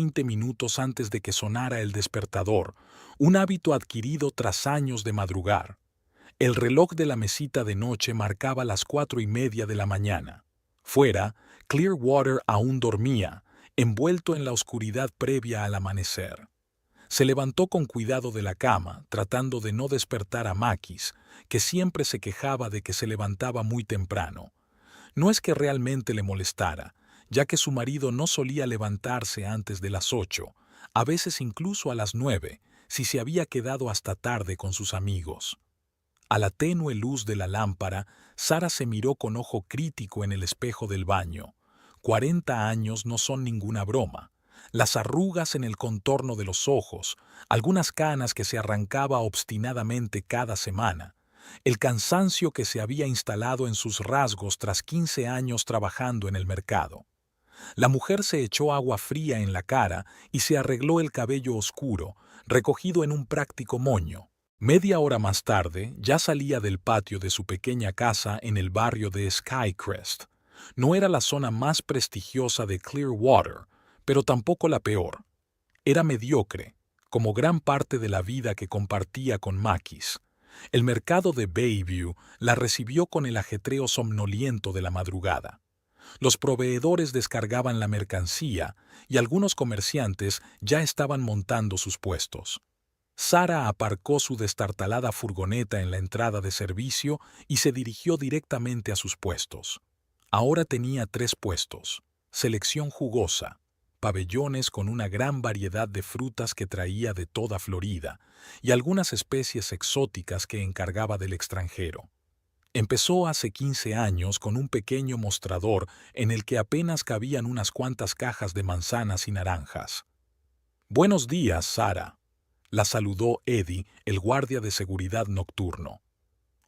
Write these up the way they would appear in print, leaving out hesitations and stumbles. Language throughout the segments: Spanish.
20 minutos antes de que sonara el despertador, un hábito adquirido tras años de madrugar. El reloj de la mesita de noche marcaba las 4:30 de la mañana. Fuera, Clearwater aún dormía, envuelto en la oscuridad previa al amanecer. Se levantó con cuidado de la cama, tratando de no despertar a Makis, que siempre se quejaba de que se levantaba muy temprano. No es que realmente le molestara, ya que su marido no solía levantarse antes de las 8, a veces incluso a las 9, si se había quedado hasta tarde con sus amigos. A la tenue luz de la lámpara, Sara se miró con ojo crítico en el espejo del baño. 40 años no son ninguna broma. Las arrugas en el contorno de los ojos, algunas canas que se arrancaba obstinadamente cada semana, el cansancio que se había instalado en sus rasgos tras 15 años trabajando en el mercado. La mujer se echó agua fría en la cara y se arregló el cabello oscuro, recogido en un práctico moño. Media hora más tarde, ya salía del patio de su pequeña casa en el barrio de Skycrest. No era la zona más prestigiosa de Clearwater, pero tampoco la peor. Era mediocre, como gran parte de la vida que compartía con Makis. El mercado de Bayview la recibió con el ajetreo somnoliento de la madrugada. Los proveedores descargaban la mercancía y algunos comerciantes ya estaban montando sus puestos. Sara aparcó su destartalada furgoneta en la entrada de servicio y se dirigió directamente a sus puestos. Ahora tenía 3 puestos: selección jugosa, pabellones con una gran variedad de frutas que traía de toda Florida y algunas especies exóticas que encargaba del extranjero. Empezó hace 15 años con un pequeño mostrador en el que apenas cabían unas cuantas cajas de manzanas y naranjas. «Buenos días, Sara», la saludó Eddie, el guardia de seguridad nocturno.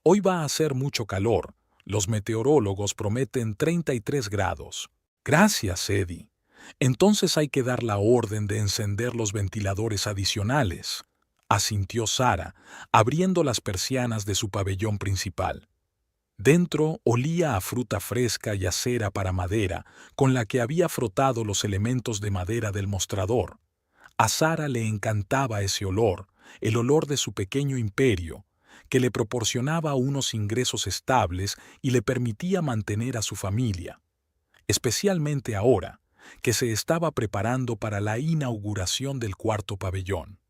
«Hoy va a hacer mucho calor. Los meteorólogos prometen 33 grados. Gracias, Eddie. Entonces hay que dar la orden de encender los ventiladores adicionales», asintió Sara, abriendo las persianas de su pabellón principal. Dentro olía a fruta fresca y a cera para madera, con la que había frotado los elementos de madera del mostrador. A Sara le encantaba ese olor, el olor de su pequeño imperio, que le proporcionaba unos ingresos estables y le permitía mantener a su familia, especialmente ahora, que se estaba preparando para la inauguración del 4.º pabellón.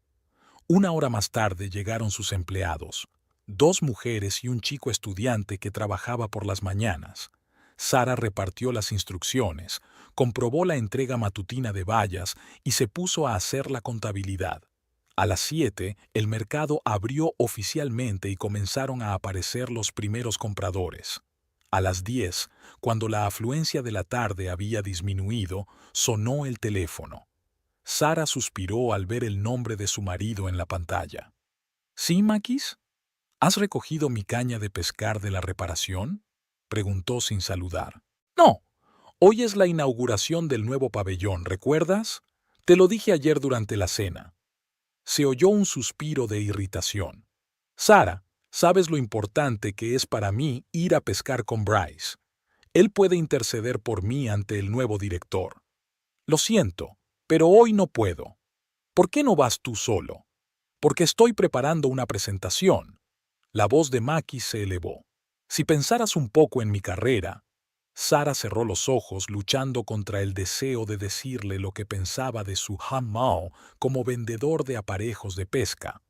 Una hora más tarde llegaron sus empleados, 2 mujeres y un chico estudiante que trabajaba por las mañanas. Sara repartió las instrucciones, comprobó la entrega matutina de vallas y se puso a hacer la contabilidad. A las 7, el mercado abrió oficialmente y comenzaron a aparecer los primeros compradores. A las 10, cuando la afluencia de la tarde había disminuido, sonó el teléfono. Sara suspiró al ver el nombre de su marido en la pantalla. «¿Sí, Makis? ¿Has recogido mi caña de pescar de la reparación?», preguntó sin saludar. «No, hoy es la inauguración del nuevo pabellón, ¿recuerdas? Te lo dije ayer durante la cena». Se oyó un suspiro de irritación. «Sara, sabes lo importante que es para mí ir a pescar con Bryce. Él puede interceder por mí ante el nuevo director. Lo siento, pero hoy no puedo. ¿Por qué no vas tú solo?» «Porque estoy preparando una presentación». La voz de Makis se elevó. «Si pensaras un poco en mi carrera». Sara cerró los ojos luchando contra el deseo de decirle lo que pensaba de su Hammao como vendedor de aparejos de pesca,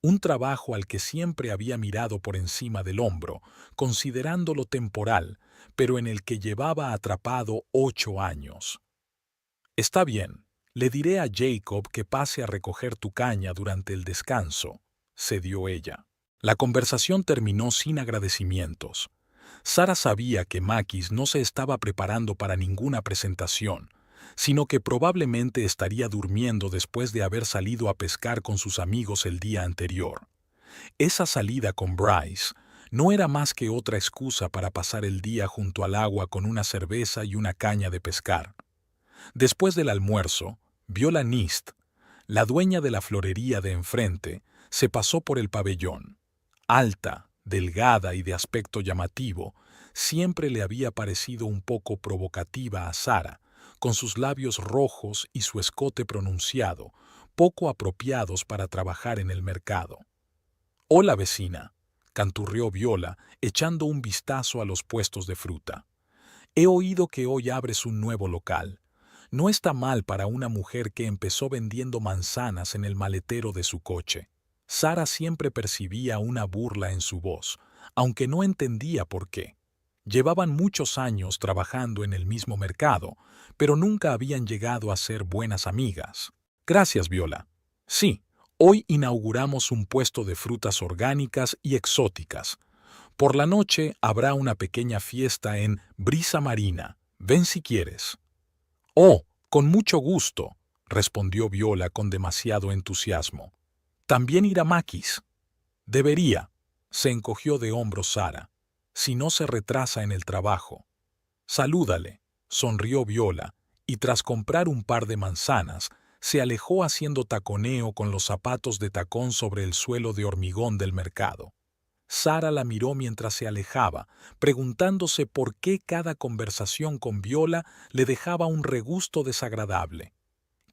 un trabajo al que siempre había mirado por encima del hombro, considerándolo temporal, pero en el que llevaba atrapado 8 años. «Está bien, le diré a Jacob que pase a recoger tu caña durante el descanso», cedió ella. La conversación terminó sin agradecimientos. Sara sabía que Makis no se estaba preparando para ninguna presentación, sino que probablemente estaría durmiendo después de haber salido a pescar con sus amigos el día anterior. Esa salida con Bryce no era más que otra excusa para pasar el día junto al agua con una cerveza y una caña de pescar. Después del almuerzo, Viola Nist, la dueña de la florería de enfrente, se pasó por el pabellón. Alta, delgada y de aspecto llamativo, siempre le había parecido un poco provocativa a Sara, con sus labios rojos y su escote pronunciado, poco apropiados para trabajar en el mercado. «Hola, vecina», canturrió Viola, echando un vistazo a los puestos de fruta. «He oído que hoy abres un nuevo local. No está mal para una mujer que empezó vendiendo manzanas en el maletero de su coche». Sara siempre percibía una burla en su voz, aunque no entendía por qué. Llevaban muchos años trabajando en el mismo mercado, pero nunca habían llegado a ser buenas amigas. «Gracias, Viola. Sí, hoy inauguramos un puesto de frutas orgánicas y exóticas. Por la noche habrá una pequeña fiesta en Brisa Marina. Ven si quieres». «Oh, con mucho gusto», respondió Viola con demasiado entusiasmo. «¿También irá Makis?» «Debería», se encogió de hombros Sara, «si no se retrasa en el trabajo». «Salúdale», sonrió Viola, y tras comprar un par de manzanas, se alejó haciendo taconeo con los zapatos de tacón sobre el suelo de hormigón del mercado. Sara la miró mientras se alejaba, preguntándose por qué cada conversación con Viola le dejaba un regusto desagradable.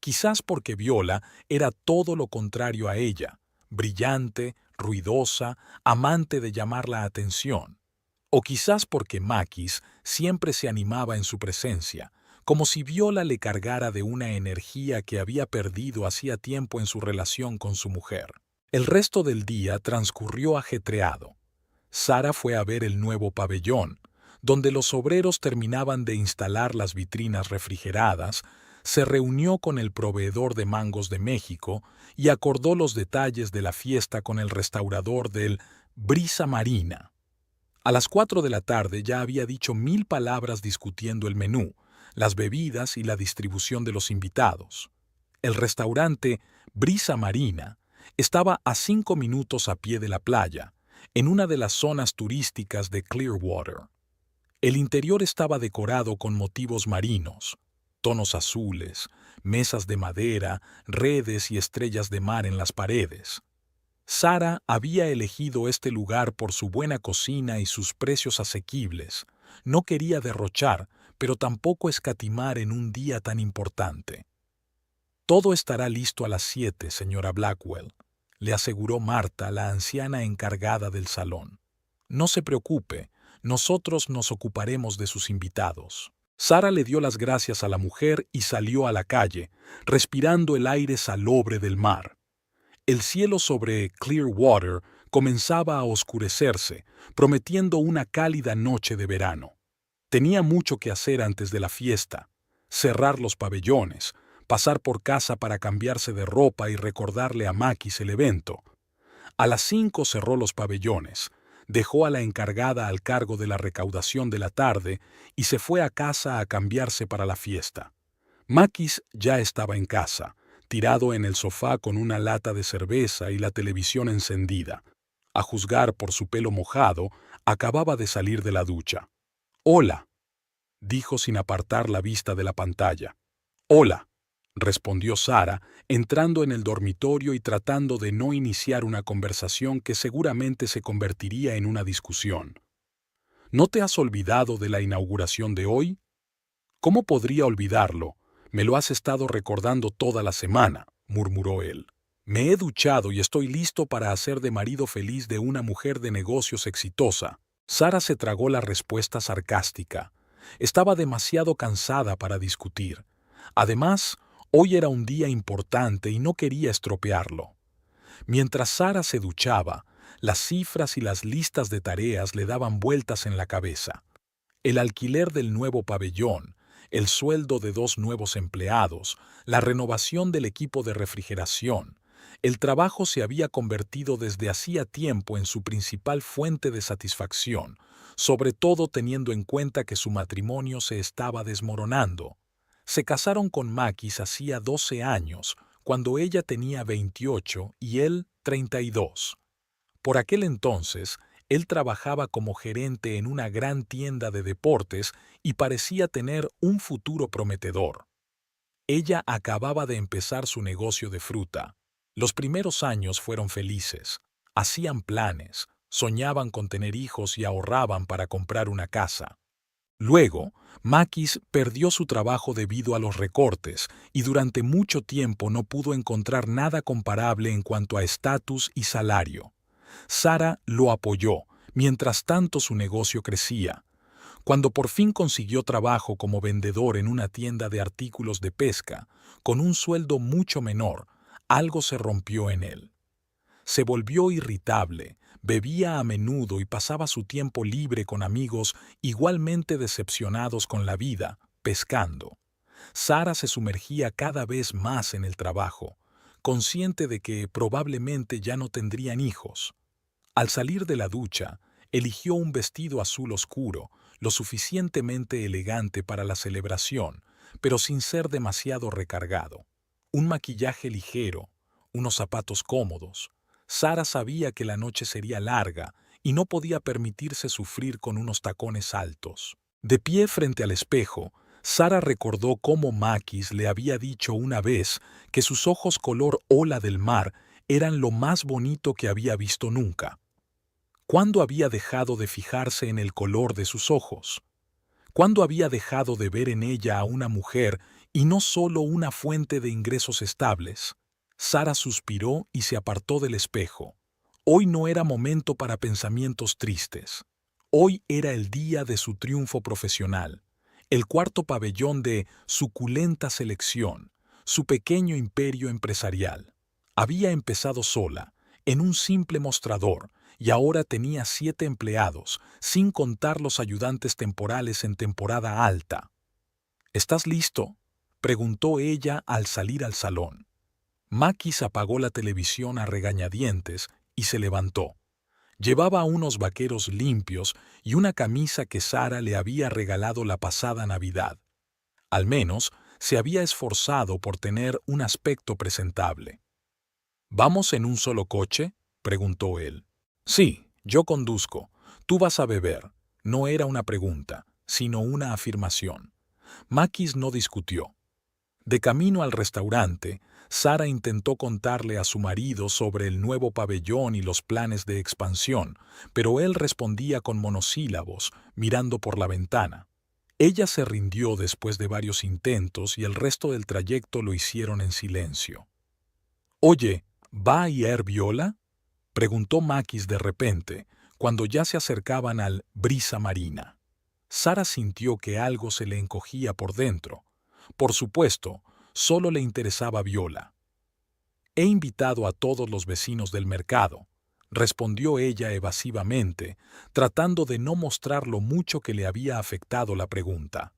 Quizás porque Viola era todo lo contrario a ella, brillante, ruidosa, amante de llamar la atención. O quizás porque Makis siempre se animaba en su presencia, como si Viola le cargara de una energía que había perdido hacía tiempo en su relación con su mujer. El resto del día transcurrió ajetreado. Sara fue a ver el nuevo pabellón, donde los obreros terminaban de instalar las vitrinas refrigeradas, se reunió con el proveedor de mangos de México y acordó los detalles de la fiesta con el restaurador del Brisa Marina. A las 4 de la tarde ya había dicho 1000 palabras discutiendo el menú, las bebidas y la distribución de los invitados. El restaurante Brisa Marina estaba a 5 minutos a pie de la playa, en una de las zonas turísticas de Clearwater. El interior estaba decorado con motivos marinos, tonos azules, mesas de madera, redes y estrellas de mar en las paredes. Sara había elegido este lugar por su buena cocina y sus precios asequibles. No quería derrochar, pero tampoco escatimar en un día tan importante. «Todo estará listo a las 7, señora Blackwell», le aseguró Marta, la anciana encargada del salón. «No se preocupe, nosotros nos ocuparemos de sus invitados». Sara le dio las gracias a la mujer y salió a la calle, respirando el aire salobre del mar. El cielo sobre Clearwater comenzaba a oscurecerse, prometiendo una cálida noche de verano. Tenía mucho que hacer antes de la fiesta: cerrar los pabellones, pasar por casa para cambiarse de ropa y recordarle a Makis el evento. A las 5 cerró los pabellones, dejó a la encargada al cargo de la recaudación de la tarde y se fue a casa a cambiarse para la fiesta. Makis ya estaba en casa, tirado en el sofá con una lata de cerveza y la televisión encendida. A juzgar por su pelo mojado, acababa de salir de la ducha. «Hola», dijo sin apartar la vista de la pantalla. «Hola», respondió Sara, entrando en el dormitorio y tratando de no iniciar una conversación que seguramente se convertiría en una discusión. «¿No te has olvidado de la inauguración de hoy?» «¿Cómo podría olvidarlo? Me lo has estado recordando toda la semana», murmuró él. «Me he duchado y estoy listo para hacer de marido feliz de una mujer de negocios exitosa». Sara se tragó la respuesta sarcástica. Estaba demasiado cansada para discutir. Además, hoy era un día importante y no quería estropearlo. Mientras Sara se duchaba, las cifras y las listas de tareas le daban vueltas en la cabeza. El alquiler del nuevo pabellón, el sueldo de 2 nuevos empleados, la renovación del equipo de refrigeración. El trabajo se había convertido desde hacía tiempo en su principal fuente de satisfacción, sobre todo teniendo en cuenta que su matrimonio se estaba desmoronando. Se casaron con Makis hacía 12 años, cuando ella tenía 28 y él 32. Por aquel entonces, él trabajaba como gerente en una gran tienda de deportes y parecía tener un futuro prometedor. Ella acababa de empezar su negocio de fruta. Los primeros años fueron felices. Hacían planes, soñaban con tener hijos y ahorraban para comprar una casa. Luego, Makis perdió su trabajo debido a los recortes y durante mucho tiempo no pudo encontrar nada comparable en cuanto a estatus y salario. Sara lo apoyó, mientras tanto su negocio crecía. Cuando por fin consiguió trabajo como vendedor en una tienda de artículos de pesca, con un sueldo mucho menor, algo se rompió en él. Se volvió irritable, bebía a menudo y pasaba su tiempo libre con amigos igualmente decepcionados con la vida, pescando. Sara se sumergía cada vez más en el trabajo, consciente de que probablemente ya no tendrían hijos. Al salir de la ducha, eligió un vestido azul oscuro, lo suficientemente elegante para la celebración, pero sin ser demasiado recargado. Un maquillaje ligero, unos zapatos cómodos. Sara sabía que la noche sería larga y no podía permitirse sufrir con unos tacones altos. De pie frente al espejo, Sara recordó cómo Makis le había dicho una vez que sus ojos color ola del mar eran lo más bonito que había visto nunca. ¿Cuándo había dejado de fijarse en el color de sus ojos? ¿Cuándo había dejado de ver en ella a una mujer y no solo una fuente de ingresos estables? Sara suspiró y se apartó del espejo. Hoy no era momento para pensamientos tristes. Hoy era el día de su triunfo profesional, el cuarto pabellón de suculenta selección, su pequeño imperio empresarial. Había empezado sola, en un simple mostrador, y ahora tenía 7 empleados, sin contar los ayudantes temporales en temporada alta. ¿Estás listo?, preguntó ella al salir al salón. Makis apagó la televisión a regañadientes y se levantó. Llevaba unos vaqueros limpios y una camisa que Sara le había regalado la pasada Navidad. Al menos se había esforzado por tener un aspecto presentable. ¿Vamos en un solo coche?, preguntó él. Sí, yo conduzco. Tú vas a beber. No era una pregunta, sino una afirmación. Makis no discutió. De camino al restaurante, Sara intentó contarle a su marido sobre el nuevo pabellón y los planes de expansión, pero él respondía con monosílabos, mirando por la ventana. Ella se rindió después de varios intentos y el resto del trayecto lo hicieron en silencio. «Oye, ¿va a ir Viola?», preguntó Makis de repente, cuando ya se acercaban al Brisa Marina. Sara sintió que algo se le encogía por dentro. Por supuesto, solo le interesaba Viola. «He invitado a todos los vecinos del mercado», respondió ella evasivamente, tratando de no mostrar lo mucho que le había afectado la pregunta.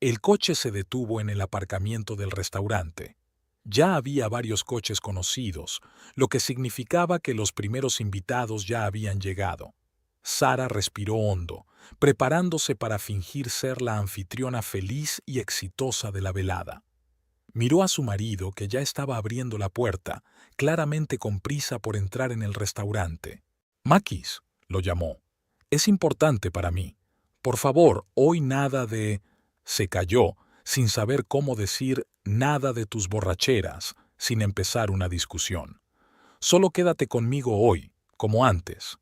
El coche se detuvo en el aparcamiento del restaurante. Ya había varios coches conocidos, lo que significaba que los primeros invitados ya habían llegado. Sara respiró hondo, preparándose para fingir ser la anfitriona feliz y exitosa de la velada. Miró a su marido, que ya estaba abriendo la puerta, claramente con prisa por entrar en el restaurante. «Makis», lo llamó. «Es importante para mí. Por favor, hoy nada de...». Se calló, sin saber cómo decir «nada de tus borracheras», sin empezar una discusión. «Solo quédate conmigo hoy, como antes».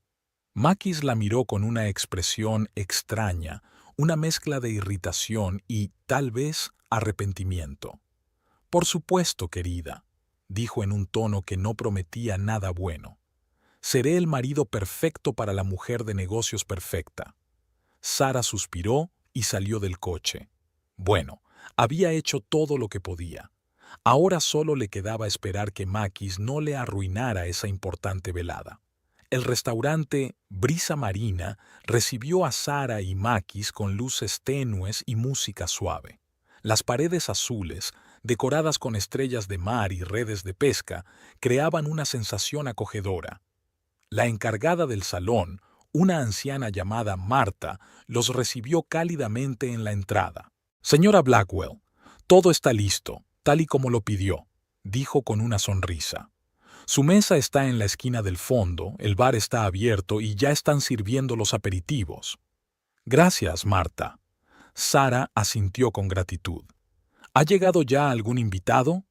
Makis la miró con una expresión extraña, una mezcla de irritación y, tal vez, arrepentimiento. «Por supuesto, querida», dijo en un tono que no prometía nada bueno. «Seré el marido perfecto para la mujer de negocios perfecta». Sara suspiró y salió del coche. Bueno, había hecho todo lo que podía. Ahora solo le quedaba esperar que Makis no le arruinara esa importante velada. El restaurante Brisa Marina recibió a Sara y Makis con luces tenues y música suave. Las paredes azules, decoradas con estrellas de mar y redes de pesca, creaban una sensación acogedora. La encargada del salón, una anciana llamada Marta, los recibió cálidamente en la entrada. «Señora Blackwell, todo está listo, tal y como lo pidió», dijo con una sonrisa. «Su mesa está en la esquina del fondo, el bar está abierto y ya están sirviendo los aperitivos». «Gracias, Marta». Sara asintió con gratitud. «¿Ha llegado ya algún invitado?»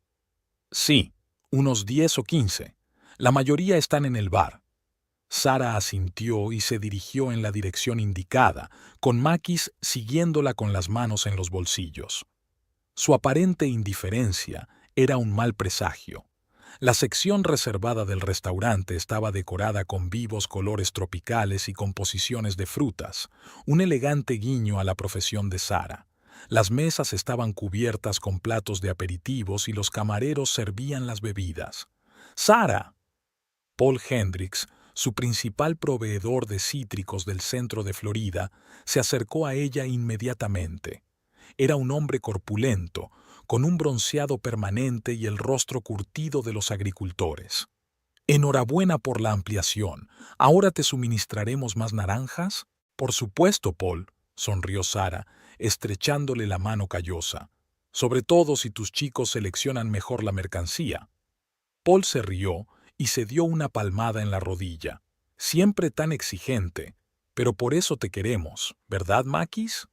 «Sí, unos 10 o 15. La mayoría están en el bar». Sara asintió y se dirigió en la dirección indicada, con Makis siguiéndola con las manos en los bolsillos. Su aparente indiferencia era un mal presagio. La sección reservada del restaurante estaba decorada con vivos colores tropicales y composiciones de frutas, un elegante guiño a la profesión de Sara. Las mesas estaban cubiertas con platos de aperitivos y los camareros servían las bebidas. ¡Sara! Paul Hendricks, su principal proveedor de cítricos del centro de Florida, se acercó a ella inmediatamente. Era un hombre corpulento, con un bronceado permanente y el rostro curtido de los agricultores. Enhorabuena por la ampliación. ¿Ahora te suministraremos más naranjas? Por supuesto, Paul, sonrió Sara, estrechándole la mano callosa. Sobre todo si tus chicos seleccionan mejor la mercancía. Paul se rió y se dio una palmada en la rodilla. Siempre tan exigente. Pero por eso te queremos, ¿verdad, Makis?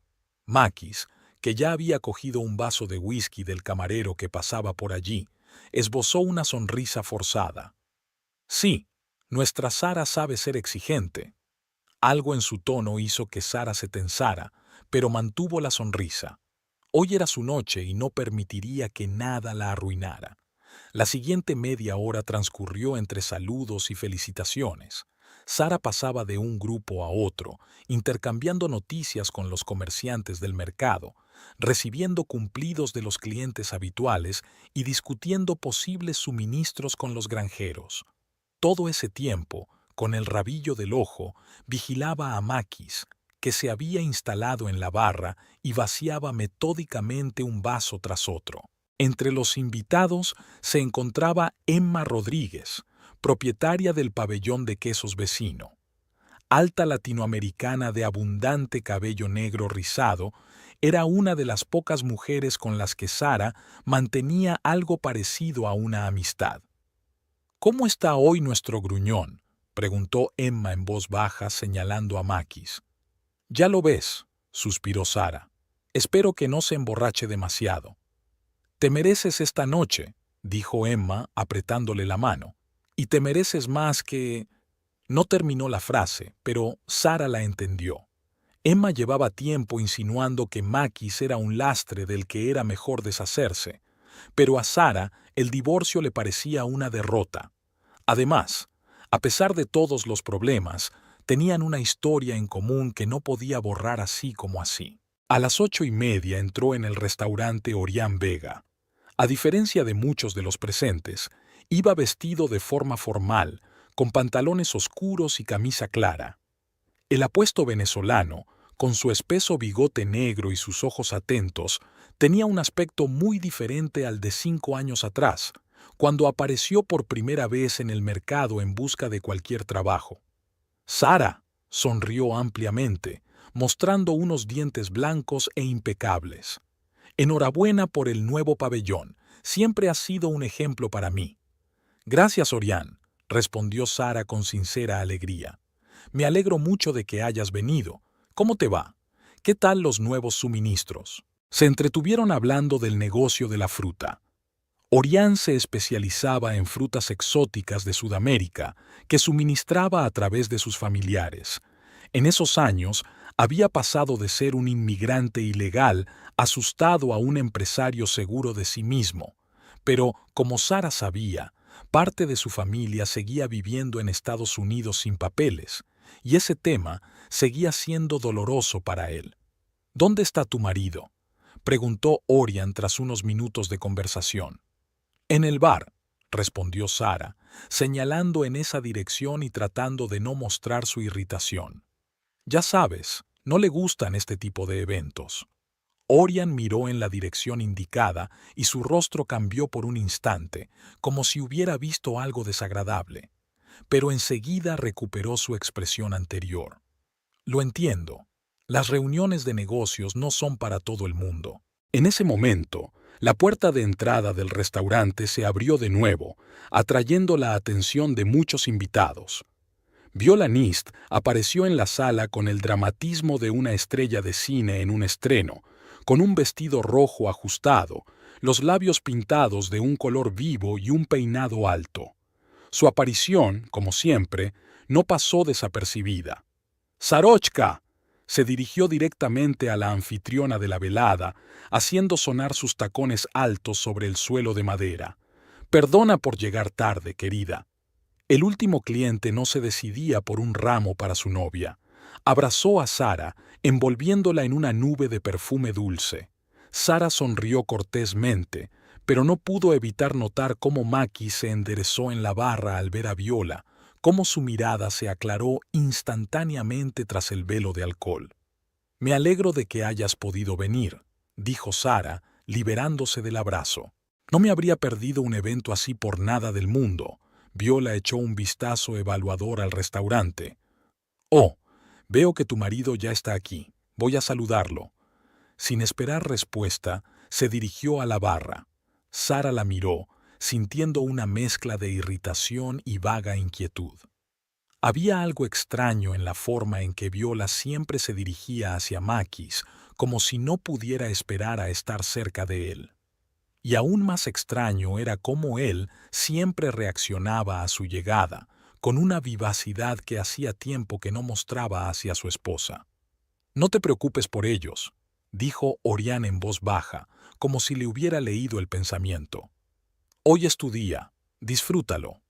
Makis, que ya había cogido un vaso de whisky del camarero que pasaba por allí, esbozó una sonrisa forzada. Sí, nuestra Sara sabe ser exigente. Algo en su tono hizo que Sara se tensara, pero mantuvo la sonrisa. Hoy era su noche y no permitiría que nada la arruinara. La siguiente media hora transcurrió entre saludos y felicitaciones. Sara pasaba de un grupo a otro, intercambiando noticias con los comerciantes del mercado, recibiendo cumplidos de los clientes habituales y discutiendo posibles suministros con los granjeros. Todo ese tiempo, con el rabillo del ojo, vigilaba a Makis, que se había instalado en la barra y vaciaba metódicamente un vaso tras otro. Entre los invitados se encontraba Emma Rodríguez, propietaria del pabellón de quesos vecino. Alta latinoamericana de abundante cabello negro rizado, era una de las pocas mujeres con las que Sara mantenía algo parecido a una amistad. ¿Cómo está hoy nuestro gruñón?, preguntó Emma en voz baja señalando a Makis. Ya lo ves, suspiró Sara. Espero que no se emborrache demasiado. Te mereces esta noche, dijo Emma apretándole la mano, y te mereces más que... No terminó la frase, pero Sara la entendió. Emma llevaba tiempo insinuando que Makis era un lastre del que era mejor deshacerse, pero a Sara el divorcio le parecía una derrota. Además, a pesar de todos los problemas, tenían una historia en común que no podía borrar así como así. A las 8:30 entró en el restaurante Orián Vega. A diferencia de muchos de los presentes, iba vestido de forma formal, con pantalones oscuros y camisa clara. El apuesto venezolano, con su espeso bigote negro y sus ojos atentos, tenía un aspecto muy diferente al de 5 años atrás, cuando apareció por primera vez en el mercado en busca de cualquier trabajo. Sara sonrió ampliamente, mostrando unos dientes blancos e impecables. Enhorabuena por el nuevo pabellón, siempre has sido un ejemplo para mí. Gracias, Orián, respondió Sara con sincera alegría. Me alegro mucho de que hayas venido. ¿Cómo te va? ¿Qué tal los nuevos suministros? Se entretuvieron hablando del negocio de la fruta. Orián se especializaba en frutas exóticas de Sudamérica que suministraba a través de sus familiares. En esos años había pasado de ser un inmigrante ilegal asustado a un empresario seguro de sí mismo. Pero, como Sara sabía, parte de su familia seguía viviendo en Estados Unidos sin papeles, y ese tema seguía siendo doloroso para él. ¿Dónde está tu marido?, preguntó Orián tras unos minutos de conversación. En el bar, respondió Sara, señalando en esa dirección y tratando de no mostrar su irritación. Ya sabes, no le gustan este tipo de eventos. Orián miró en la dirección indicada y su rostro cambió por un instante, como si hubiera visto algo desagradable, pero enseguida recuperó su expresión anterior. Lo entiendo. Las reuniones de negocios no son para todo el mundo. En ese momento, la puerta de entrada del restaurante se abrió de nuevo, atrayendo la atención de muchos invitados. Viola Nist apareció en la sala con el dramatismo de una estrella de cine en un estreno, con un vestido rojo ajustado, los labios pintados de un color vivo y un peinado alto. Su aparición, como siempre, no pasó desapercibida. «Sarochka», se dirigió directamente a la anfitriona de la velada, haciendo sonar sus tacones altos sobre el suelo de madera. «Perdona por llegar tarde, querida». El último cliente no se decidía por un ramo para su novia. Abrazó a Sara, envolviéndola en una nube de perfume dulce. Sara sonrió cortésmente, pero no pudo evitar notar cómo Maki se enderezó en la barra al ver a Viola, cómo su mirada se aclaró instantáneamente tras el velo de alcohol. «Me alegro de que hayas podido venir», dijo Sara, liberándose del abrazo. «No me habría perdido un evento así por nada del mundo». Viola echó un vistazo evaluador al restaurante. «Oh, veo que tu marido ya está aquí. Voy a saludarlo». Sin esperar respuesta, se dirigió a la barra. Sara la miró, sintiendo una mezcla de irritación y vaga inquietud. Había algo extraño en la forma en que Viola siempre se dirigía hacia Makis, como si no pudiera esperar a estar cerca de él. Y aún más extraño era cómo él siempre reaccionaba a su llegada, con una vivacidad que hacía tiempo que no mostraba hacia su esposa. «No te preocupes por ellos», dijo Orián en voz baja, como si le hubiera leído el pensamiento. «Hoy es tu día, disfrútalo».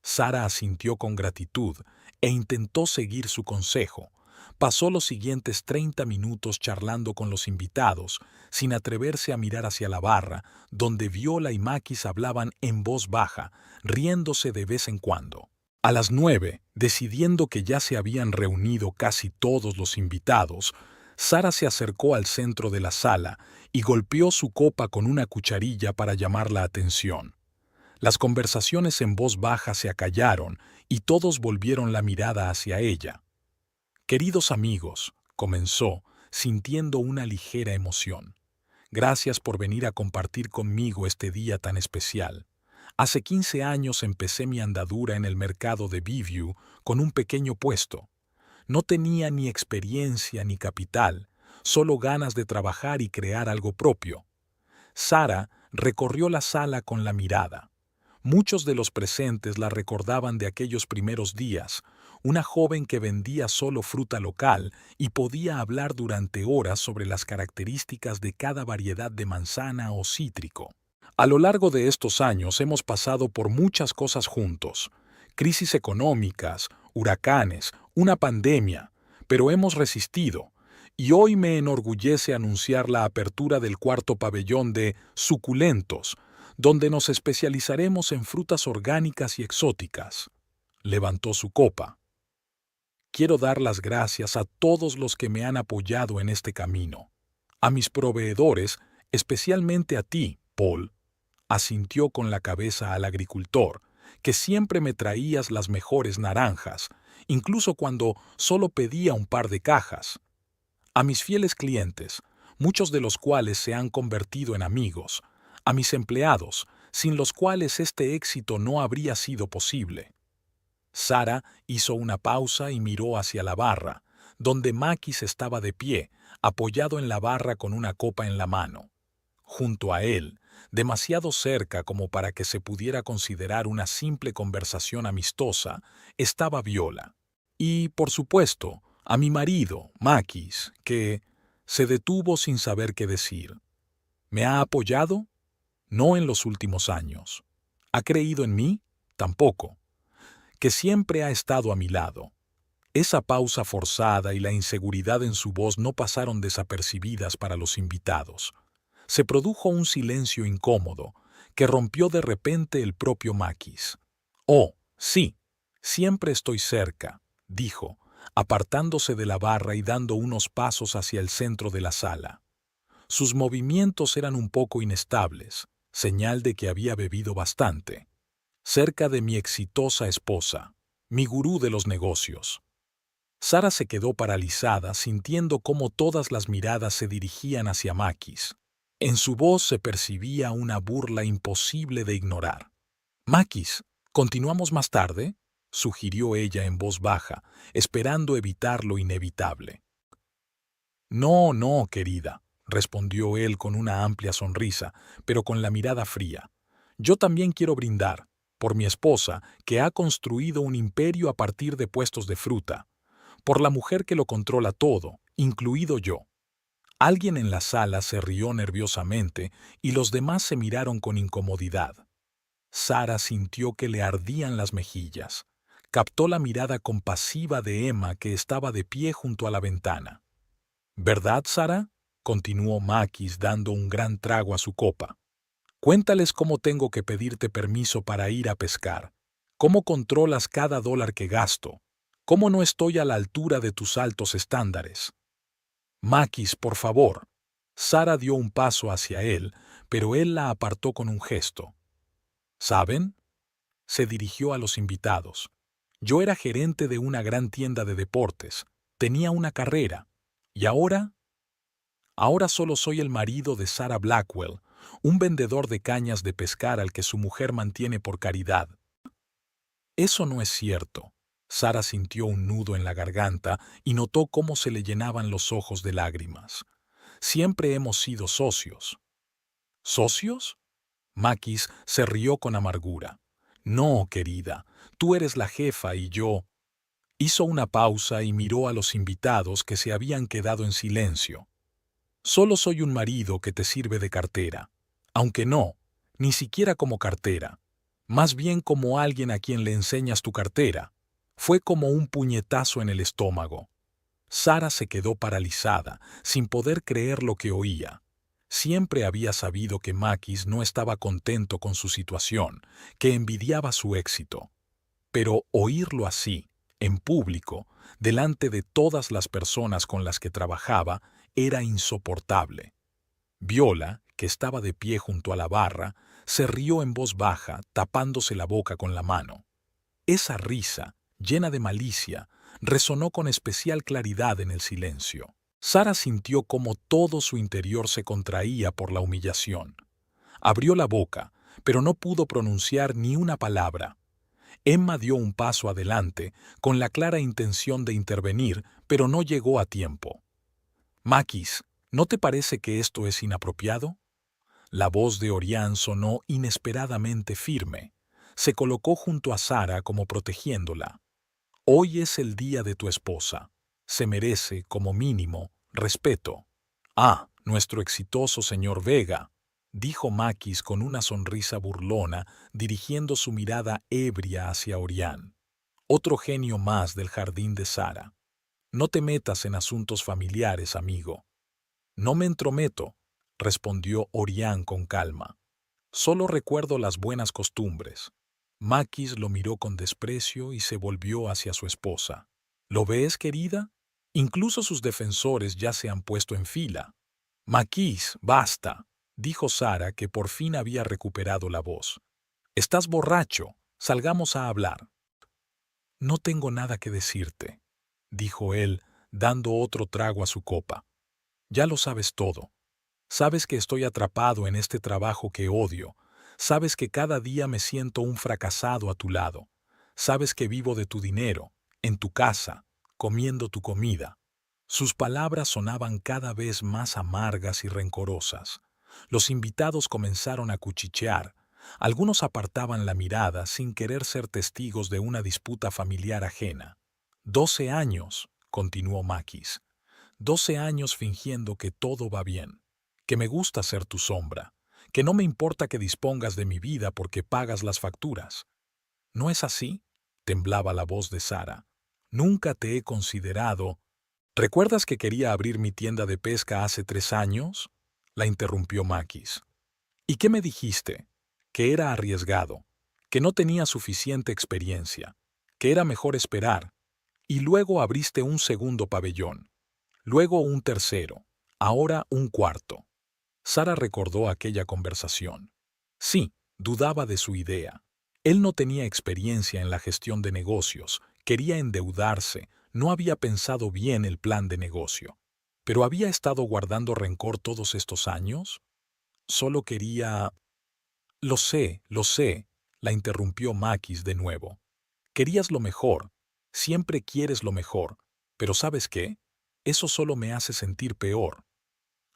Sara asintió con gratitud e intentó seguir su consejo. Pasó los siguientes 30 minutos charlando con los invitados, sin atreverse a mirar hacia la barra, donde Viola y Makis hablaban en voz baja, riéndose de vez en cuando. A las 9, decidiendo que ya se habían reunido casi todos los invitados, Sara se acercó al centro de la sala y golpeó su copa con una cucharilla para llamar la atención. Las conversaciones en voz baja se acallaron y todos volvieron la mirada hacia ella. «Queridos amigos», comenzó, sintiendo una ligera emoción. «Gracias por venir a compartir conmigo este día tan especial. Hace 15 años empecé mi andadura en el mercado de Biview con un pequeño puesto. No tenía ni experiencia ni capital, solo ganas de trabajar y crear algo propio». Sara recorrió la sala con la mirada. Muchos de los presentes la recordaban de aquellos primeros días, una joven que vendía solo fruta local y podía hablar durante horas sobre las características de cada variedad de manzana o cítrico. A lo largo de estos años hemos pasado por muchas cosas juntos: crisis económicas, huracanes, una pandemia, pero hemos resistido. Y hoy me enorgullece anunciar la apertura del cuarto pabellón de Suculentos, donde nos especializaremos en frutas orgánicas y exóticas. Levantó su copa. «Quiero dar las gracias a todos los que me han apoyado en este camino. A mis proveedores, especialmente a ti, Paul», asintió con la cabeza al agricultor, «que siempre me traías las mejores naranjas, incluso cuando solo pedía un par de cajas. A mis fieles clientes, muchos de los cuales se han convertido en amigos, a mis empleados, sin los cuales este éxito no habría sido posible». Sara hizo una pausa y miró hacia la barra, donde Makis estaba de pie, apoyado en la barra con una copa en la mano. Junto a él, demasiado cerca como para que se pudiera considerar una simple conversación amistosa, estaba Viola. Y, por supuesto, a mi marido, Makis, que se detuvo sin saber qué decir. ¿Me ha apoyado? No en los últimos años. ¿Ha creído en mí? Tampoco. Que siempre ha estado a mi lado. Esa pausa forzada y la inseguridad en su voz no pasaron desapercibidas para los invitados. Se produjo un silencio incómodo, que rompió de repente el propio Makis. «Oh, sí, siempre estoy cerca», dijo, apartándose de la barra y dando unos pasos hacia el centro de la sala. Sus movimientos eran un poco inestables, señal de que había bebido bastante. «Cerca de mi exitosa esposa, mi gurú de los negocios». Sara se quedó paralizada, sintiendo cómo todas las miradas se dirigían hacia Makis. En su voz se percibía una burla imposible de ignorar. «Makis, ¿continuamos más tarde?», sugirió ella en voz baja, esperando evitar lo inevitable. «No, no, querida», respondió él con una amplia sonrisa, pero con la mirada fría. «Yo también quiero brindar. por mi esposa, que ha construido un imperio a partir de puestos de fruta, por la mujer que lo controla todo, incluido yo. Alguien en la sala se rió nerviosamente y los demás se miraron con incomodidad. Sara sintió que le ardían las mejillas. Captó la mirada compasiva de Emma, que estaba de pie junto a la ventana. ¿Verdad, Sara?, continuó Makis dando un gran trago a su copa. Cuéntales cómo tengo que pedirte permiso para ir a pescar, cómo controlas cada dólar que gasto, cómo no estoy a la altura de tus altos estándares. Makis, por favor. Sara dio un paso hacia él, pero él la apartó con un gesto. ¿Saben? Se dirigió a los invitados. Yo era gerente de una gran tienda de deportes, tenía una carrera, y ahora solo soy el marido de Sarah Blackwell, un vendedor de cañas de pescar al que su mujer mantiene por caridad. Eso no es cierto. Sara sintió un nudo en la garganta y notó cómo se le llenaban los ojos de lágrimas. Siempre hemos sido socios. ¿Socios? Makis se rió con amargura. No, querida, tú eres la jefa y yo... Hizo una pausa y miró a los invitados, que se habían quedado en silencio. Solo soy un marido que te sirve de cartera. Aunque no, ni siquiera como cartera. Más bien como alguien a quien le enseñas tu cartera. Fue como un puñetazo en el estómago. Sara se quedó paralizada, sin poder creer lo que oía. Siempre había sabido que Makis no estaba contento con su situación, que envidiaba su éxito. Pero oírlo así, en público, delante de todas las personas con las que trabajaba, era insoportable. Viola, que estaba de pie junto a la barra, se rió en voz baja, tapándose la boca con la mano. Esa risa, llena de malicia, resonó con especial claridad en el silencio. Sara sintió cómo todo su interior se contraía por la humillación. Abrió la boca, pero no pudo pronunciar ni una palabra. Emma dio un paso adelante, con la clara intención de intervenir, pero no llegó a tiempo. Makis, ¿no te parece que esto es inapropiado? La voz de Orián sonó inesperadamente firme. Se colocó junto a Sara como protegiéndola. Hoy es el día de tu esposa. Se merece, como mínimo, respeto. Ah, nuestro exitoso señor Vega, dijo Makis con una sonrisa burlona, dirigiendo su mirada ebria hacia Orián. Otro genio más del jardín de Sara. No te metas en asuntos familiares, amigo. No me entrometo, respondió Orián con calma. Solo recuerdo las buenas costumbres. Makis lo miró con desprecio y se volvió hacia su esposa. ¿Lo ves, querida? Incluso sus defensores ya se han puesto en fila. Makis, basta, dijo Sara, que por fin había recuperado la voz. Estás borracho, salgamos a hablar. No tengo nada que decirte, dijo él, dando otro trago a su copa. Ya lo sabes todo. Sabes que estoy atrapado en este trabajo que odio. Sabes que cada día me siento un fracasado a tu lado. Sabes que vivo de tu dinero, en tu casa, comiendo tu comida. Sus palabras sonaban cada vez más amargas y rencorosas. Los invitados comenzaron a cuchichear. Algunos apartaban la mirada sin querer ser testigos de una disputa familiar ajena. 12 años, continuó Makis. 12 años fingiendo que todo va bien, que me gusta ser tu sombra, que no me importa que dispongas de mi vida porque pagas las facturas. ¿No es así?, temblaba la voz de Sara. Nunca te he considerado... ¿Recuerdas que quería abrir mi tienda de pesca hace 3 años? La interrumpió Makis. ¿Y qué me dijiste? Que era arriesgado, que no tenía suficiente experiencia, que era mejor esperar. Y luego abriste un segundo pabellón. Luego un tercero, ahora un cuarto. Sara recordó aquella conversación. Sí, dudaba de su idea. Él no tenía experiencia en la gestión de negocios, quería endeudarse, no había pensado bien el plan de negocio. ¿Pero había estado guardando rencor todos estos años? Solo quería... lo sé, la interrumpió Makis de nuevo. Querías lo mejor, siempre quieres lo mejor, pero ¿sabes qué? Eso solo me hace sentir peor.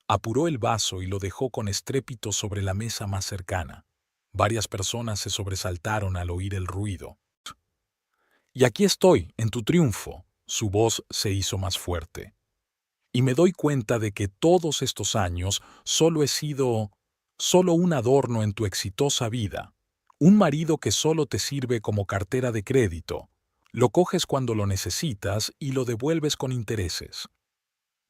Apuró el vaso y lo dejó con estrépito sobre la mesa más cercana. Varias personas se sobresaltaron al oír el ruido. Y aquí estoy, en tu triunfo. Su voz se hizo más fuerte. Y me doy cuenta de que todos estos años solo he sido solo un adorno en tu exitosa vida. Un marido que solo te sirve como cartera de crédito. Lo coges cuando lo necesitas y lo devuelves con intereses.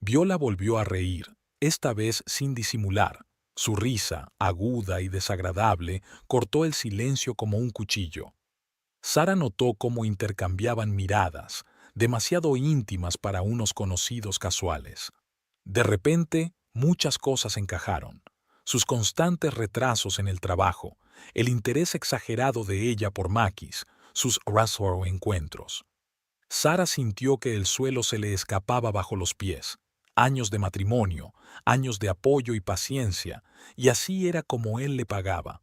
Viola volvió a reír, esta vez sin disimular. Su risa, aguda y desagradable, cortó el silencio como un cuchillo. Sara notó cómo intercambiaban miradas, demasiado íntimas para unos conocidos casuales. De repente, muchas cosas encajaron. Sus constantes retrasos en el trabajo, el interés exagerado de ella por Makis, sus raro encuentros. Sara sintió que el suelo se le escapaba bajo los pies. Años de matrimonio, años de apoyo y paciencia, y así era como él le pagaba.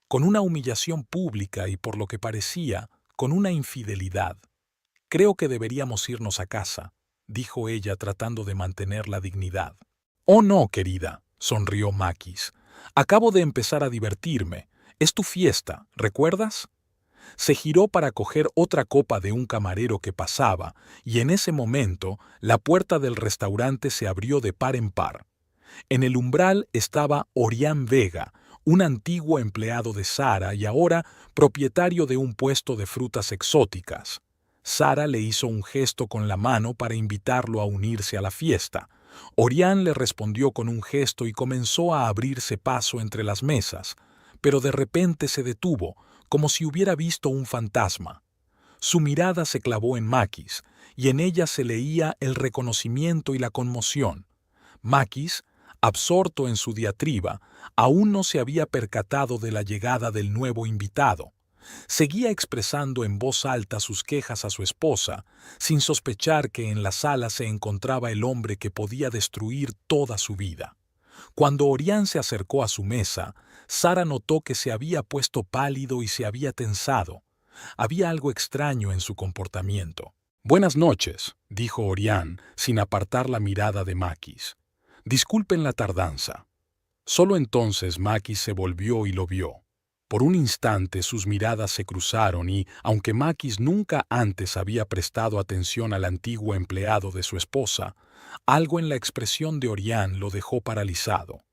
Con una humillación pública y por lo que parecía, con una infidelidad. Creo que deberíamos irnos a casa, dijo ella tratando de mantener la dignidad. Oh no, querida, sonrió Makis. Acabo de empezar a divertirme. Es tu fiesta, ¿recuerdas? Se giró para coger otra copa de un camarero que pasaba, y en ese momento la puerta del restaurante se abrió de par en par. En el umbral estaba Orián Vega, un antiguo empleado de Sara y ahora propietario de un puesto de frutas exóticas. Sara le hizo un gesto con la mano para invitarlo a unirse a la fiesta. Orián le respondió con un gesto y comenzó a abrirse paso entre las mesas, pero de repente se detuvo, como si hubiera visto un fantasma. Su mirada se clavó en Makis, y en ella se leía el reconocimiento y la conmoción. Makis, absorto en su diatriba, aún no se había percatado de la llegada del nuevo invitado. Seguía expresando en voz alta sus quejas a su esposa, sin sospechar que en la sala se encontraba el hombre que podía destruir toda su vida. Cuando Orián se acercó a su mesa, Sara notó que se había puesto pálido y se había tensado. Había algo extraño en su comportamiento. «Buenas noches», dijo Orián, sin apartar la mirada de Makis. «Disculpen la tardanza». Solo entonces Makis se volvió y lo vio. Por un instante sus miradas se cruzaron y, aunque Makis nunca antes había prestado atención al antiguo empleado de su esposa, algo en la expresión de Orián lo dejó paralizado.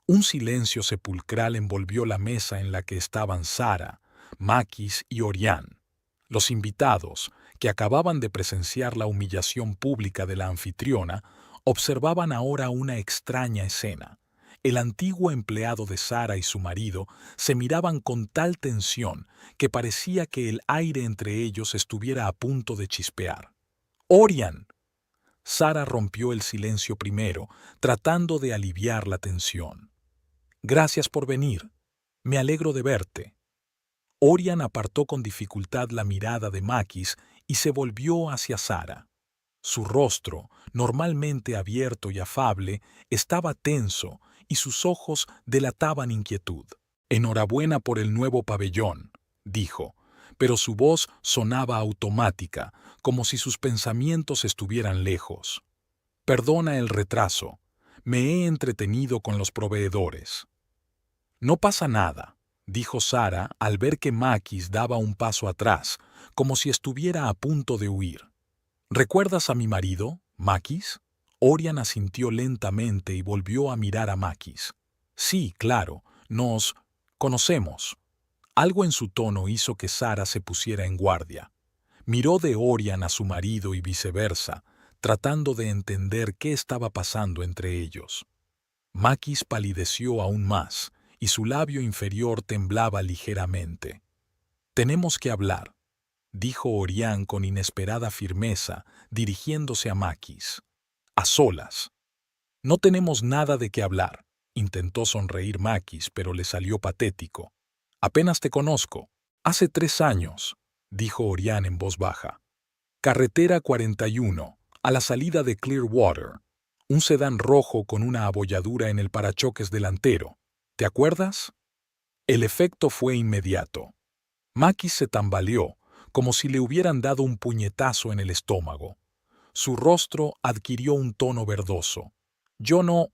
Un silencio sepulcral envolvió la mesa en la que estaban Sara, Makis y Orián. Los invitados, que acababan de presenciar la humillación pública de la anfitriona, observaban ahora una extraña escena. El antiguo empleado de Sara y su marido se miraban con tal tensión que parecía que el aire entre ellos estuviera a punto de chispear. «Orián». Sara rompió el silencio primero, tratando de aliviar la tensión. «Gracias por venir. Me alegro de verte». Orián apartó con dificultad la mirada de Makis y se volvió hacia Sara. Su rostro, normalmente abierto y afable, estaba tenso y sus ojos delataban inquietud. «Enhorabuena por el nuevo pabellón», dijo, pero su voz sonaba automática, como si sus pensamientos estuvieran lejos. «Perdona el retraso. Me he entretenido con los proveedores». «No pasa nada», dijo Sara al ver que Makis daba un paso atrás, como si estuviera a punto de huir. «¿Recuerdas a mi marido, Makis?» Orián asintió lentamente y volvió a mirar a Makis. «Sí, claro, nos conocemos». Algo en su tono hizo que Sara se pusiera en guardia. Miró de Orián a su marido y viceversa, tratando de entender qué estaba pasando entre ellos. Makis palideció aún más, y su labio inferior temblaba ligeramente. «Tenemos que hablar», dijo Orián con inesperada firmeza, dirigiéndose a Makis. «A solas». «No tenemos nada de qué hablar», intentó sonreír Makis, pero le salió patético. «Apenas te conozco. Hace 3 años», dijo Orián en voz baja. «Carretera 41, a la salida de Clearwater. Un sedán rojo con una abolladura en el parachoques delantero. ¿Te acuerdas?» El efecto fue inmediato. Makis se tambaleó, como si le hubieran dado un puñetazo en el estómago. Su rostro adquirió un tono verdoso. «Yo no...»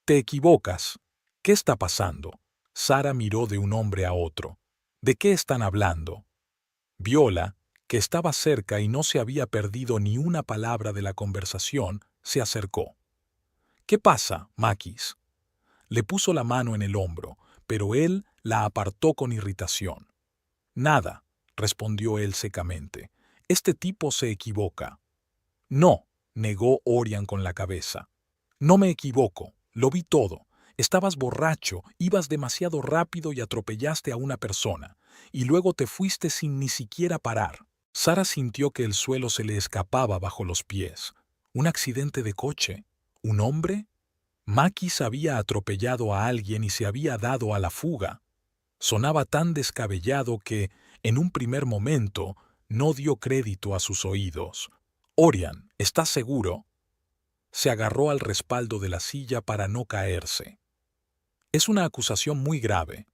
«Te equivocas. ¿Qué está pasando?» Sara miró de un hombre a otro. ¿De qué están hablando? Viola, que estaba cerca y no se había perdido ni una palabra de la conversación, se acercó. ¿Qué pasa, Makis? Le puso la mano en el hombro, pero él la apartó con irritación. Nada, respondió él secamente. Este tipo se equivoca. No, negó Orián con la cabeza. No me equivoco, lo vi todo. Estabas borracho, ibas demasiado rápido y atropellaste a una persona, y luego te fuiste sin ni siquiera parar. Sara sintió que el suelo se le escapaba bajo los pies. ¿Un accidente de coche? ¿Un hombre? Makis había atropellado a alguien y se había dado a la fuga. Sonaba tan descabellado que, en un primer momento, no dio crédito a sus oídos. Orián, ¿estás seguro? Se agarró al respaldo de la silla para no caerse. Es una acusación muy grave.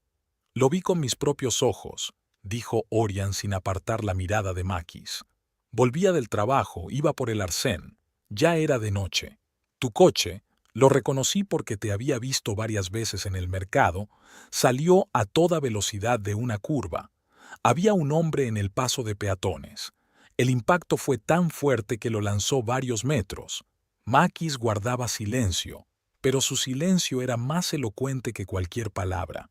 Lo vi con mis propios ojos, dijo Orián sin apartar la mirada de Makis. Volvía del trabajo, iba por el arcén. Ya era de noche. Tu coche, lo reconocí porque te había visto varias veces en el mercado, salió a toda velocidad de una curva. Había un hombre en el paso de peatones. El impacto fue tan fuerte que lo lanzó varios metros. Makis guardaba silencio, pero su silencio era más elocuente que cualquier palabra.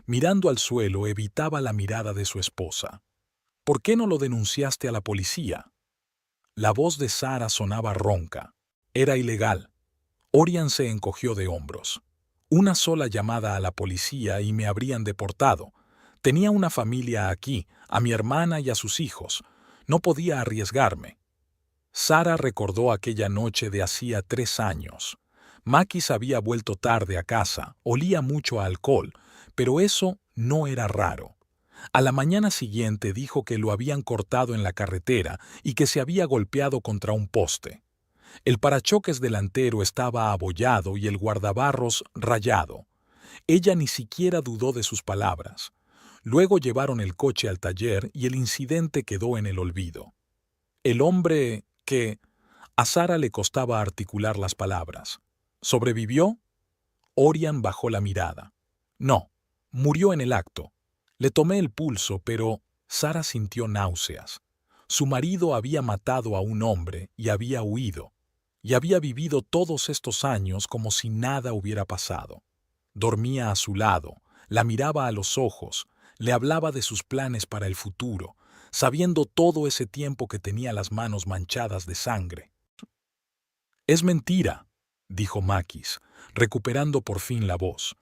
Mirando al suelo, evitaba la mirada de su esposa. ¿Por qué no lo denunciaste a la policía? La voz de Sara sonaba ronca. Era ilegal. Orián se encogió de hombros. Una sola llamada a la policía y me habrían deportado. Tenía una familia aquí, a mi hermana y a sus hijos. No podía arriesgarme. Sara recordó aquella noche de hacía 3 años. Makis había vuelto tarde a casa, olía mucho a alcohol, pero eso no era raro. A la mañana siguiente dijo que lo habían cortado en la carretera y que se había golpeado contra un poste. El parachoques delantero estaba abollado y el guardabarros rayado. Ella ni siquiera dudó de sus palabras. Luego llevaron el coche al taller y el incidente quedó en el olvido. El hombre que... A Sara le costaba articular las palabras. ¿Sobrevivió? Orián bajó la mirada. No, murió en el acto. Le tomé el pulso, pero Sara sintió náuseas. Su marido había matado a un hombre y había huido. Y había vivido todos estos años como si nada hubiera pasado. Dormía a su lado, la miraba a los ojos, le hablaba de sus planes para el futuro, sabiendo todo ese tiempo que tenía las manos manchadas de sangre. Es mentira, dijo Makis, recuperando por fin la voz.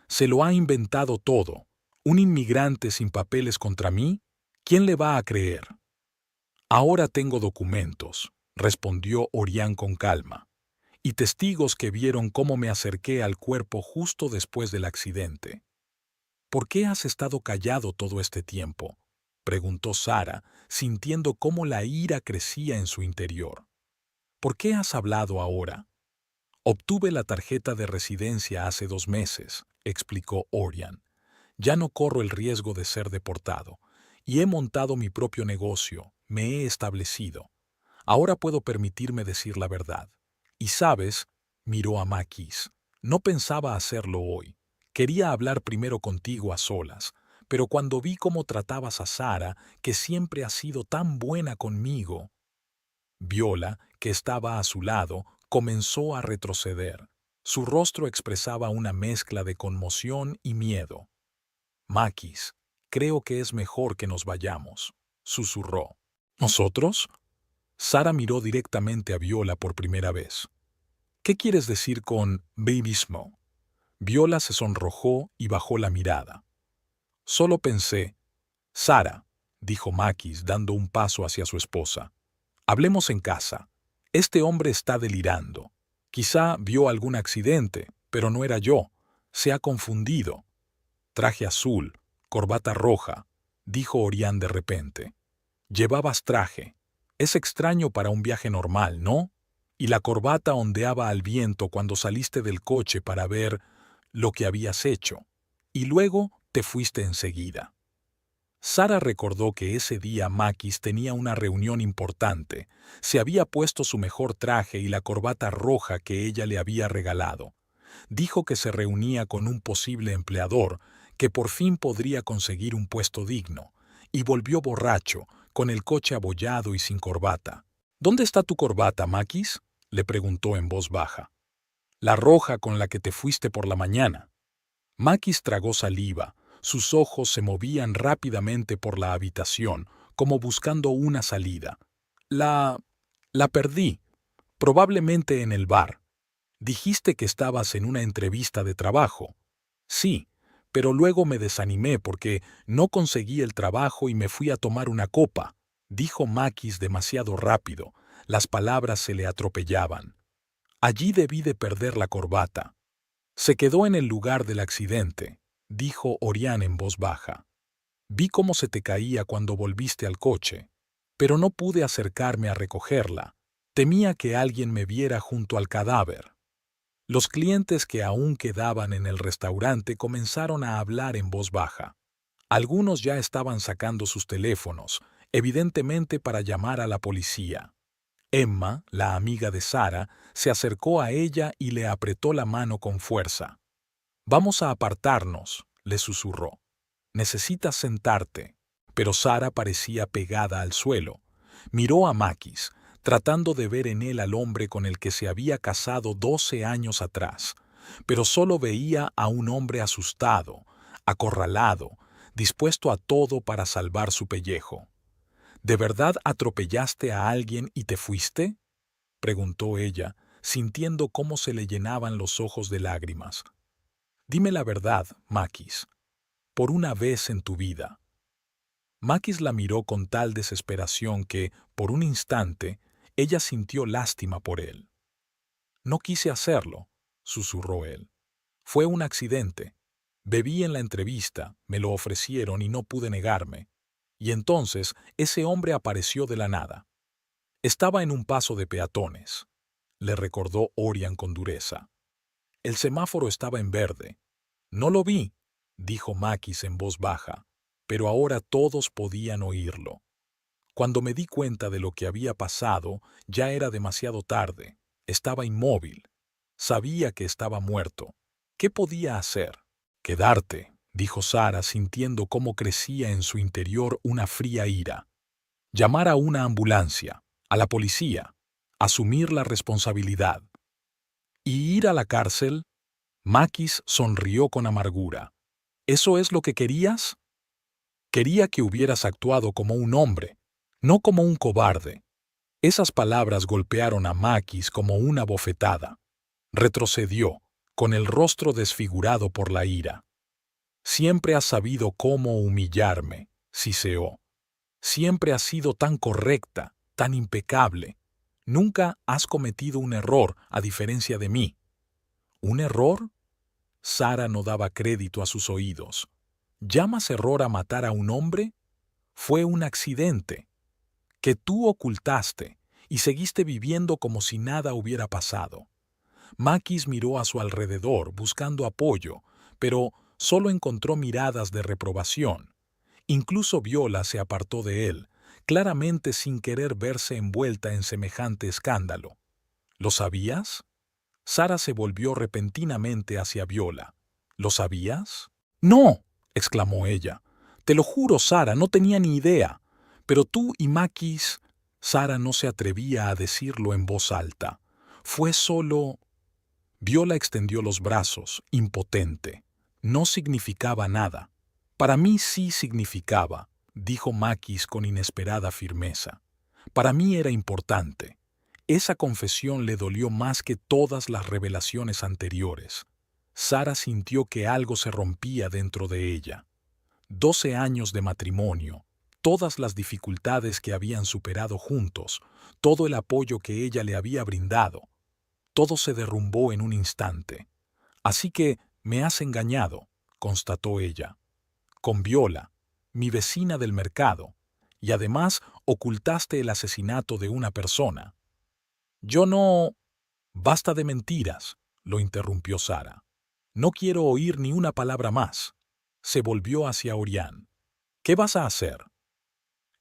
Se lo ha inventado todo. ¿Un inmigrante sin papeles contra mí? ¿Quién le va a creer? Ahora tengo documentos, respondió Orián con calma, y testigos que vieron cómo me acerqué al cuerpo justo después del accidente. ¿Por qué has estado callado todo este tiempo?, preguntó Sara, sintiendo cómo la ira crecía en su interior. ¿Por qué has hablado ahora? Obtuve la tarjeta de residencia hace 2 meses, explicó Orián. Ya no corro el riesgo de ser deportado, y he montado mi propio negocio, me he establecido. Ahora puedo permitirme decir la verdad. Y sabes, miró a Makis, no pensaba hacerlo hoy. Quería hablar primero contigo a solas, pero cuando vi cómo tratabas a Sara, que siempre ha sido tan buena conmigo. Viola, que estaba a su lado, comenzó a retroceder. Su rostro expresaba una mezcla de conmoción y miedo. Makis, creo que es mejor que nos vayamos, susurró. ¿Nosotros? Sara miró directamente a Viola por primera vez. ¿Qué quieres decir con babyismo? Viola se sonrojó y bajó la mirada. Solo pensé. Sara, dijo Makis dando un paso hacia su esposa. Hablemos en casa. Este hombre está delirando. Quizá vio algún accidente, pero no era yo. Se ha confundido. Traje azul, corbata roja, dijo Orián de repente. Llevabas traje. Es extraño para un viaje normal, ¿no? Y la corbata ondeaba al viento cuando saliste del coche para ver lo que habías hecho. Y luego te fuiste enseguida. Sara recordó que ese día Makis tenía una reunión importante. Se había puesto su mejor traje y la corbata roja que ella le había regalado. Dijo que se reunía con un posible empleador, que por fin podría conseguir un puesto digno, y volvió borracho, con el coche abollado y sin corbata. «¿Dónde está tu corbata, Makis?», le preguntó en voz baja. «La roja con la que te fuiste por la mañana». Makis tragó saliva, sus ojos se movían rápidamente por la habitación, como buscando una salida. La perdí, probablemente en el bar. Dijiste que estabas en una entrevista de trabajo. Sí, pero luego me desanimé porque no conseguí el trabajo y me fui a tomar una copa, dijo Makis demasiado rápido. Las palabras se le atropellaban. Allí debí de perder la corbata. Se quedó en el lugar del accidente, dijo Orián en voz baja. Vi cómo se te caía cuando volviste al coche, pero no pude acercarme a recogerla. Temía que alguien me viera junto al cadáver. Los clientes que aún quedaban en el restaurante comenzaron a hablar en voz baja. Algunos ya estaban sacando sus teléfonos, evidentemente para llamar a la policía. Emma, la amiga de Sara, se acercó a ella y le apretó la mano con fuerza. «Vamos a apartarnos», le susurró. «Necesitas sentarte». Pero Sara parecía pegada al suelo. Miró a Makis, tratando de ver en él al hombre con el que se había casado 12 años atrás, pero solo veía a un hombre asustado, acorralado, dispuesto a todo para salvar su pellejo. «¿De verdad atropellaste a alguien y te fuiste?», preguntó ella, sintiendo cómo se le llenaban los ojos de lágrimas. «Dime la verdad, Makis, por una vez en tu vida». Makis la miró con tal desesperación que, por un instante, ella sintió lástima por él. «No quise hacerlo», susurró él. «Fue un accidente. Bebí en la entrevista, me lo ofrecieron y no pude negarme. Y entonces ese hombre apareció de la nada. Estaba en un paso de peatones», le recordó Orián con dureza. «El semáforo estaba en verde. No lo vi», dijo Makis en voz baja, pero ahora todos podían oírlo. «Cuando me di cuenta de lo que había pasado, ya era demasiado tarde. Estaba inmóvil. Sabía que estaba muerto. ¿Qué podía hacer?» «Quedarte», dijo Sara, sintiendo cómo crecía en su interior una fría ira. «Llamar a una ambulancia, a la policía, asumir la responsabilidad». «¿Y ir a la cárcel?». Makis sonrió con amargura. «¿Eso es lo que querías?». «Quería que hubieras actuado como un hombre, no como un cobarde». Esas palabras golpearon a Makis como una bofetada. Retrocedió, con el rostro desfigurado por la ira. «Siempre has sabido cómo humillarme», siseó. «Siempre has sido tan correcta, tan impecable. Nunca has cometido un error, a diferencia de mí». «¿Un error?». Sara no daba crédito a sus oídos. «¿Llamas error a matar a un hombre? Fue un accidente que tú ocultaste y seguiste viviendo como si nada hubiera pasado». Makis miró a su alrededor buscando apoyo, pero solo encontró miradas de reprobación. Incluso Viola se apartó de él, claramente sin querer verse envuelta en semejante escándalo. «¿Lo sabías?». Sara se volvió repentinamente hacia Viola. «¿Lo sabías?». «No», exclamó ella. «Te lo juro, Sara, no tenía ni idea. Pero tú y Makis...». Sara no se atrevía a decirlo en voz alta. «Fue solo...». Viola extendió los brazos, impotente. «No significaba nada». «Para mí sí significaba», dijo Makis con inesperada firmeza. «Para mí era importante». Esa confesión le dolió más que todas las revelaciones anteriores. Sara sintió que algo se rompía dentro de ella. 12 años de matrimonio, todas las dificultades que habían superado juntos, todo el apoyo que ella le había brindado, todo se derrumbó en un instante. «Así que me has engañado», constató ella. «Con Viola, mi vecina del mercado, y además ocultaste el asesinato de una persona». «Yo no...». «Basta de mentiras», lo interrumpió Sara. «No quiero oír ni una palabra más». Se volvió hacia Orián. «¿Qué vas a hacer?».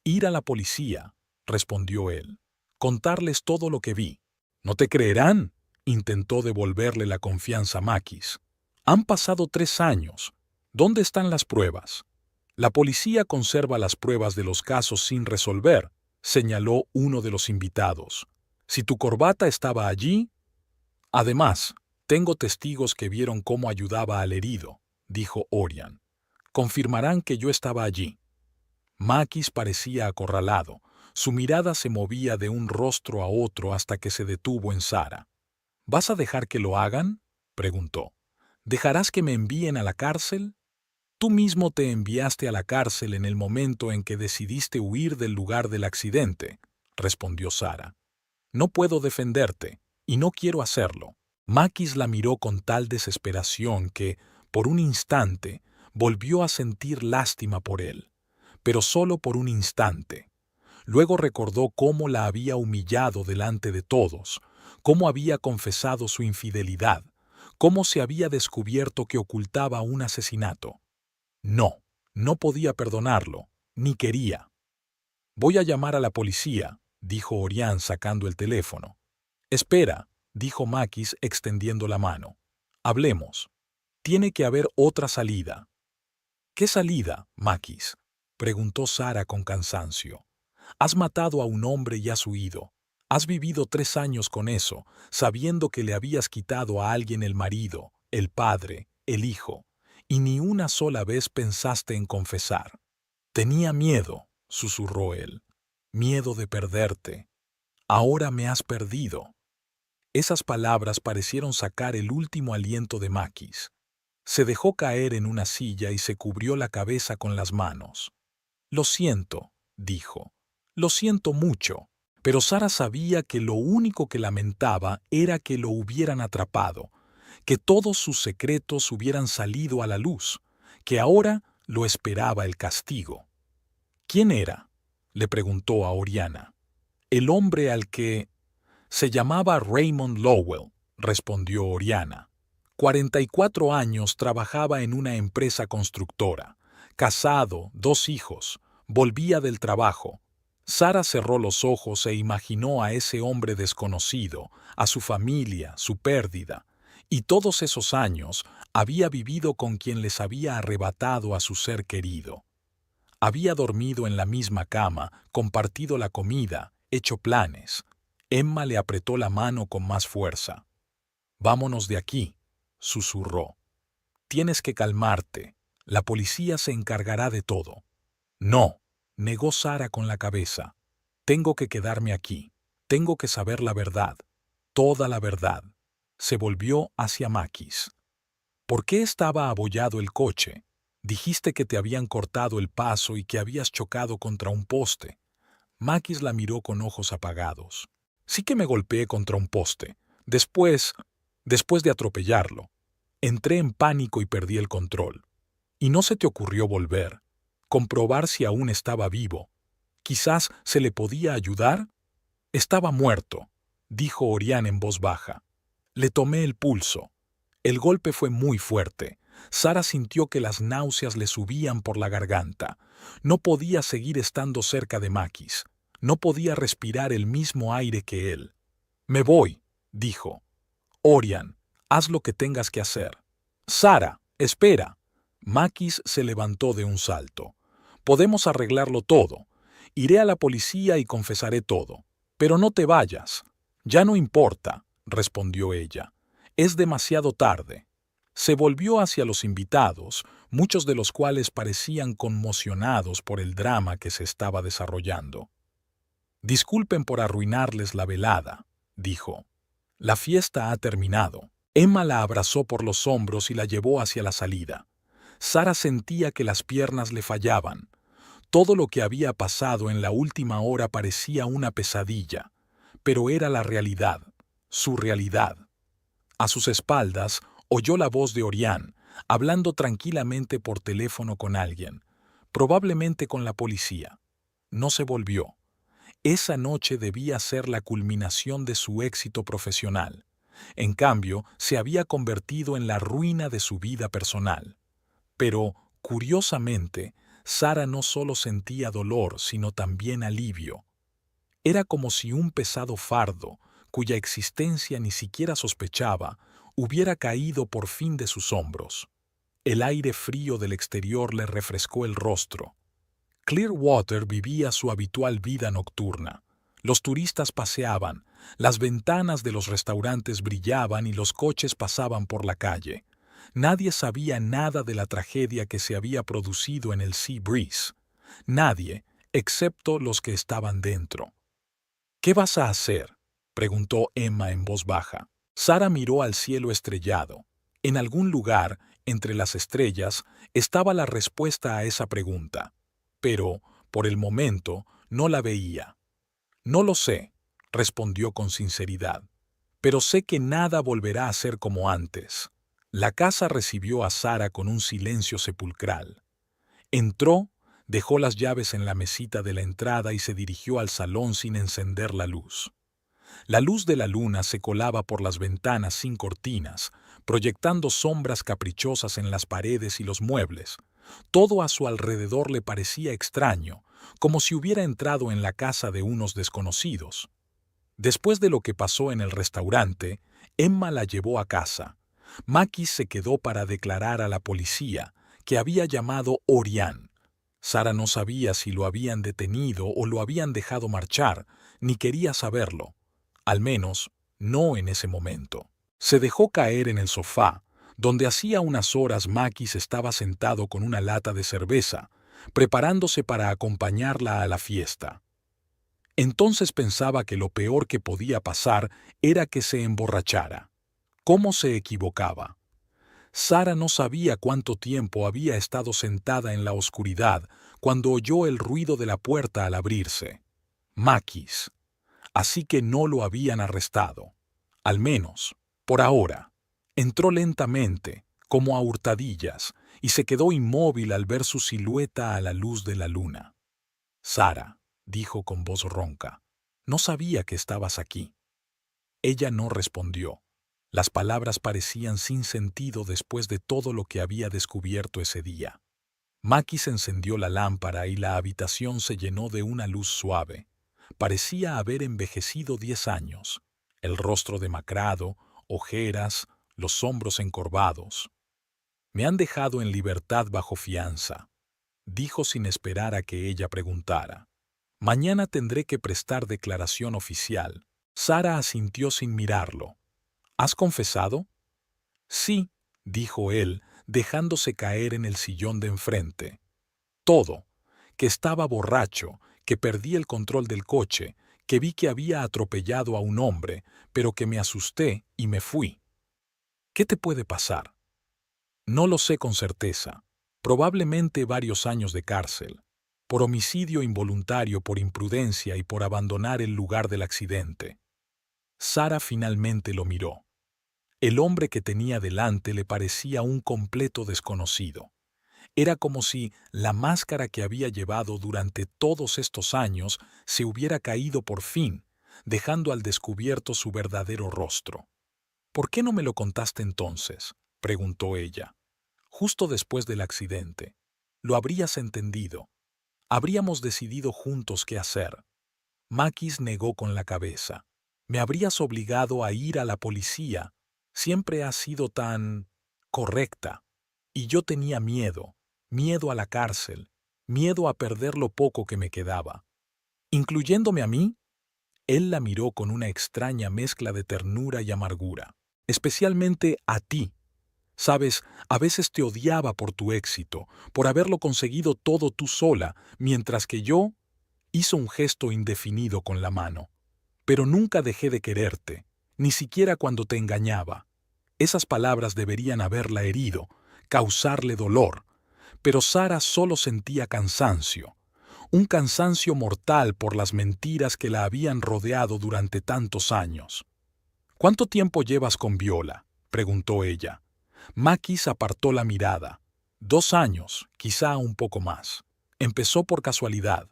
«Ir a la policía», respondió él. «Contarles todo lo que vi». «No te creerán», intentó devolverle la confianza Makis. «Han pasado 3 años. ¿Dónde están las pruebas? La policía conserva las pruebas de los casos sin resolver, señaló uno de los invitados. Si tu corbata estaba allí... Además, tengo testigos que vieron cómo ayudaba al herido, dijo Orian. Confirmarán que yo estaba allí. Makis parecía acorralado. Su mirada se movía de un rostro a otro hasta que se detuvo en Sara. ¿Vas a dejar que lo hagan?, preguntó. ¿Dejarás que me envíen a la cárcel? Tú mismo te enviaste a la cárcel en el momento en que decidiste huir del lugar del accidente, respondió Sara. No puedo defenderte, y no quiero hacerlo. Makis la miró con tal desesperación que, por un instante, volvió a sentir lástima por él, pero solo por un instante. Luego recordó cómo la había humillado delante de todos, cómo había confesado su infidelidad, cómo se había descubierto que ocultaba un asesinato. No, no podía perdonarlo, ni quería. Voy a llamar a la policía, dijo Orián sacando el teléfono. Espera, dijo Makis extendiendo la mano. Hablemos. Tiene que haber otra salida. ¿Qué salida, Makis?, preguntó Sara con cansancio. Has matado a un hombre y has huido. Has vivido 3 años con eso, sabiendo que le habías quitado a alguien el marido, el padre, el hijo, y ni una sola vez pensaste en confesar. Tenía miedo, susurró él. Miedo de perderte. Ahora me has perdido. Esas palabras parecieron sacar el último aliento de Makis. Se dejó caer en una silla y se cubrió la cabeza con las manos. Lo siento, dijo. Lo siento mucho. Pero Sara sabía que lo único que lamentaba era que lo hubieran atrapado, que todos sus secretos hubieran salido a la luz, que ahora lo esperaba el castigo. ¿Quién era?, le preguntó a Oriana. El hombre al que... Se llamaba Raymond Lowell, respondió Oriana. 44 años trabajaba en una empresa constructora. Casado, 2 hijos. Volvía del trabajo. Sara cerró los ojos e imaginó a ese hombre desconocido, a su familia, su pérdida. Y todos esos años había vivido con quien les había arrebatado a su ser querido. Había dormido en la misma cama, compartido la comida, hecho planes. Emma le apretó la mano con más fuerza. «Vámonos de aquí», susurró. «Tienes que calmarte. La policía se encargará de todo». «No», negó Sara con la cabeza. «Tengo que quedarme aquí. Tengo que saber la verdad. Toda la verdad». Se volvió hacia Makis. «¿Por qué estaba abollado el coche? Dijiste que te habían cortado el paso y que habías chocado contra un poste». Makis la miró con ojos apagados. «Sí que me golpeé contra un poste. Después de atropellarlo. Entré en pánico y perdí el control. ¿Y no se te ocurrió volver? Comprobar si aún estaba vivo. Quizás se le podía ayudar». «Estaba muerto», dijo Orián en voz baja. Le tomé el pulso. El golpe fue muy fuerte. Sara sintió que las náuseas le subían por la garganta. No podía seguir estando cerca de Makis. No podía respirar el mismo aire que él. «Me voy», dijo. «Orián, haz lo que tengas que hacer». «Sara, espera». Makis se levantó de un salto. «Podemos arreglarlo todo. Iré a la policía y confesaré todo. Pero no te vayas». «Ya no importa», respondió ella. «Es demasiado tarde». Se volvió hacia los invitados, muchos de los cuales parecían conmocionados por el drama que se estaba desarrollando. «Disculpen por arruinarles la velada», dijo. «La fiesta ha terminado». Emma la abrazó por los hombros y la llevó hacia la salida. Sara sentía que las piernas le fallaban. Todo lo que había pasado en la última hora parecía una pesadilla, pero era la realidad, su realidad. A sus espaldas oyó la voz de Orián, hablando tranquilamente por teléfono con alguien, probablemente con la policía. No se volvió. Esa noche debía ser la culminación de su éxito profesional. En cambio, se había convertido en la ruina de su vida personal. Pero, curiosamente, Sara no solo sentía dolor, sino también alivio. Era como si un pesado fardo, cuya existencia ni siquiera sospechaba, hubiera caído por fin de sus hombros. El aire frío del exterior le refrescó el rostro. Clearwater vivía su habitual vida nocturna. Los turistas paseaban, las ventanas de los restaurantes brillaban y los coches pasaban por la calle. Nadie sabía nada de la tragedia que se había producido en el Sea Breeze. Nadie, excepto los que estaban dentro. ¿Qué vas a hacer?, preguntó Emma en voz baja. Sara miró al cielo estrellado. En algún lugar, entre las estrellas, estaba la respuesta a esa pregunta. Pero, por el momento, no la veía. No lo sé, respondió con sinceridad. Pero sé que nada volverá a ser como antes. La casa recibió a Sara con un silencio sepulcral. Entró, dejó las llaves en la mesita de la entrada y se dirigió al salón sin encender la luz. La luz de la luna se colaba por las ventanas sin cortinas, proyectando sombras caprichosas en las paredes y los muebles. Todo a su alrededor le parecía extraño, como si hubiera entrado en la casa de unos desconocidos. Después de lo que pasó en el restaurante, Emma la llevó a casa. Makis se quedó para declarar a la policía, que había llamado Orián. Sara no sabía si lo habían detenido o lo habían dejado marchar, ni quería saberlo. Al menos, no en ese momento. Se dejó caer en el sofá, donde hacía unas horas Makis estaba sentado con una lata de cerveza, preparándose para acompañarla a la fiesta. Entonces pensaba que lo peor que podía pasar era que se emborrachara. ¿Cómo se equivocaba? Sara no sabía cuánto tiempo había estado sentada en la oscuridad cuando oyó el ruido de la puerta al abrirse. Makis. Así que no lo habían arrestado. Al menos, por ahora. Entró lentamente, como a hurtadillas, y se quedó inmóvil al ver su silueta a la luz de la luna. Sara, dijo con voz ronca, no sabía que estabas aquí. Ella no respondió. Las palabras parecían sin sentido después de todo lo que había descubierto ese día. Makis encendió la lámpara y la habitación se llenó de una luz suave. Parecía haber envejecido 10 años. El rostro demacrado, ojeras, los hombros encorvados. Me han dejado en libertad bajo fianza, dijo sin esperar a que ella preguntara. Mañana tendré que prestar declaración oficial. Sara asintió sin mirarlo. ¿Has confesado? Sí, dijo él, dejándose caer en el sillón de enfrente. Todo, que estaba borracho, que perdí el control del coche, que vi que había atropellado a un hombre, pero que me asusté y me fui. ¿Qué te puede pasar? No lo sé con certeza. Probablemente varios años de cárcel. Por homicidio involuntario, por imprudencia y por abandonar el lugar del accidente. Sara finalmente lo miró. El hombre que tenía delante le parecía un completo desconocido. Era como si la máscara que había llevado durante todos estos años se hubiera caído por fin, dejando al descubierto su verdadero rostro. ¿Por qué no me lo contaste entonces?, preguntó ella. Justo después del accidente. Lo habrías entendido. Habríamos decidido juntos qué hacer. Makis negó con la cabeza. Me habrías obligado a ir a la policía. Siempre has sido tan correcta. Y yo tenía miedo. Miedo a la cárcel, miedo a perder lo poco que me quedaba. ¿Incluyéndome a mí? Él la miró con una extraña mezcla de ternura y amargura. Especialmente a ti. Sabes, a veces te odiaba por tu éxito, por haberlo conseguido todo tú sola, mientras que yo hizo un gesto indefinido con la mano. Pero nunca dejé de quererte, ni siquiera cuando te engañaba. Esas palabras deberían haberla herido, causarle dolor. Pero Sara solo sentía cansancio, un cansancio mortal por las mentiras que la habían rodeado durante tantos años. ¿Cuánto tiempo llevas con Viola?, preguntó ella. Makis apartó la mirada. 2 años, quizá un poco más. Empezó por casualidad.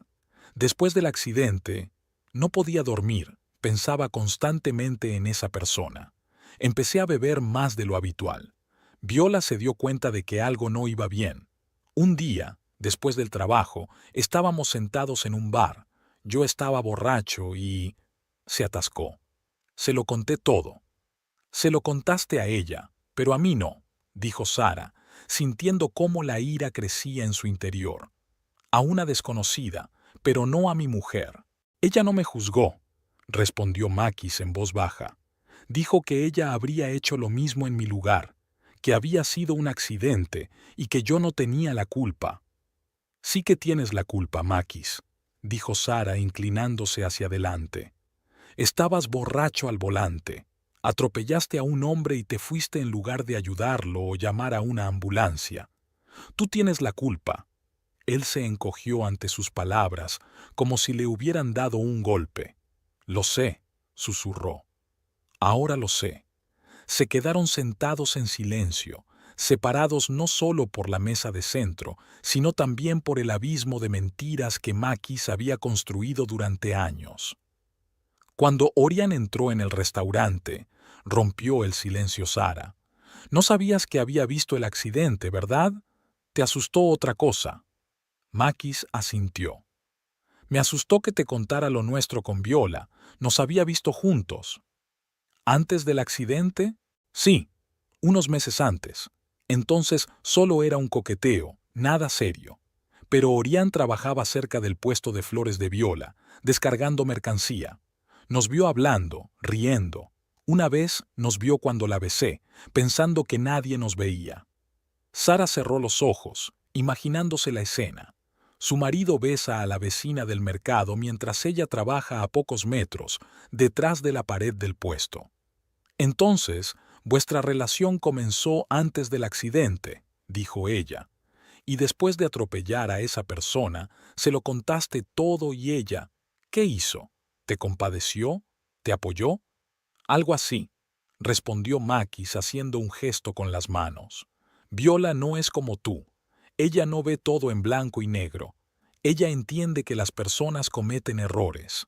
Después del accidente, no podía dormir, pensaba constantemente en esa persona. Empecé a beber más de lo habitual. Viola se dio cuenta de que algo no iba bien. Un día, después del trabajo, estábamos sentados en un bar. Yo estaba borracho y se atascó. Se lo conté todo. Se lo contaste a ella, pero a mí no, dijo Sara, sintiendo cómo la ira crecía en su interior. A una desconocida, pero no a mi mujer. Ella no me juzgó, respondió Makis en voz baja. Dijo que ella habría hecho lo mismo en mi lugar, que había sido un accidente y que yo no tenía la culpa. Sí que tienes la culpa, Makis, dijo Sara inclinándose hacia adelante. Estabas borracho al volante. Atropellaste a un hombre y te fuiste en lugar de ayudarlo o llamar a una ambulancia. Tú tienes la culpa. Él se encogió ante sus palabras, como si le hubieran dado un golpe. Lo sé, susurró. Ahora lo sé. Se quedaron sentados en silencio, separados no solo por la mesa de centro, sino también por el abismo de mentiras que Makis había construido durante años. Cuando Orián entró en el restaurante, rompió el silencio Sara. No sabías que había visto el accidente, ¿verdad? Te asustó otra cosa. Makis asintió. Me asustó que te contara lo nuestro con Viola. Nos había visto juntos. ¿Antes del accidente? Sí, unos meses antes. Entonces solo era un coqueteo, nada serio. Pero Orián trabajaba cerca del puesto de flores de Viola, descargando mercancía. Nos vio hablando, riendo. Una vez nos vio cuando la besé, pensando que nadie nos veía. Sara cerró los ojos, imaginándose la escena. Su marido besa a la vecina del mercado mientras ella trabaja a pocos metros, detrás de la pared del puesto. Entonces, vuestra relación comenzó antes del accidente, dijo ella, y después de atropellar a esa persona, se lo contaste todo y ella, ¿qué hizo? ¿Te compadeció? ¿Te apoyó? Algo así, respondió Makis haciendo un gesto con las manos. Viola no es como tú. Ella no ve todo en blanco y negro. Ella entiende que las personas cometen errores.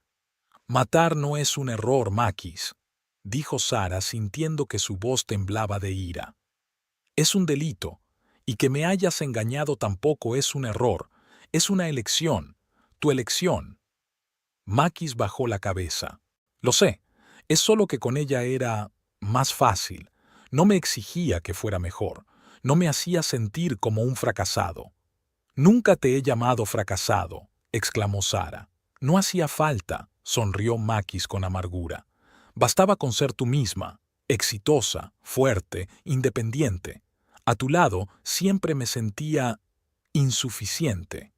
Matar no es un error, Makis, dijo Sara sintiendo que su voz temblaba de ira. Es un delito, y que me hayas engañado tampoco es un error, es una elección, tu elección. Makis bajó la cabeza. Lo sé, es solo que con ella era más fácil. No me exigía que fuera mejor, no me hacía sentir como un fracasado. Nunca te he llamado fracasado, exclamó Sara. No hacía falta, sonrió Makis con amargura. Bastaba con ser tú misma, exitosa, fuerte, independiente. A tu lado siempre me sentía insuficiente.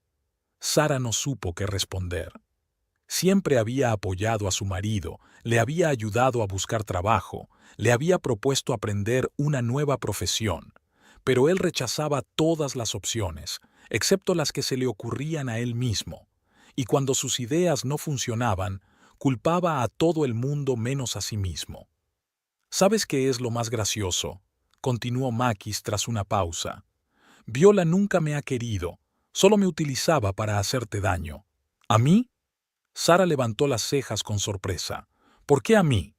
Sara no supo qué responder. Siempre había apoyado a su marido, le había ayudado a buscar trabajo, le había propuesto aprender una nueva profesión, pero él rechazaba todas las opciones, excepto las que se le ocurrían a él mismo, y cuando sus ideas no funcionaban, culpaba a todo el mundo menos a sí mismo. ¿Sabes qué es lo más gracioso?, continuó Makis tras una pausa. Viola nunca me ha querido, solo me utilizaba para hacerte daño. ¿A mí? Sara levantó las cejas con sorpresa. ¿Por qué a mí?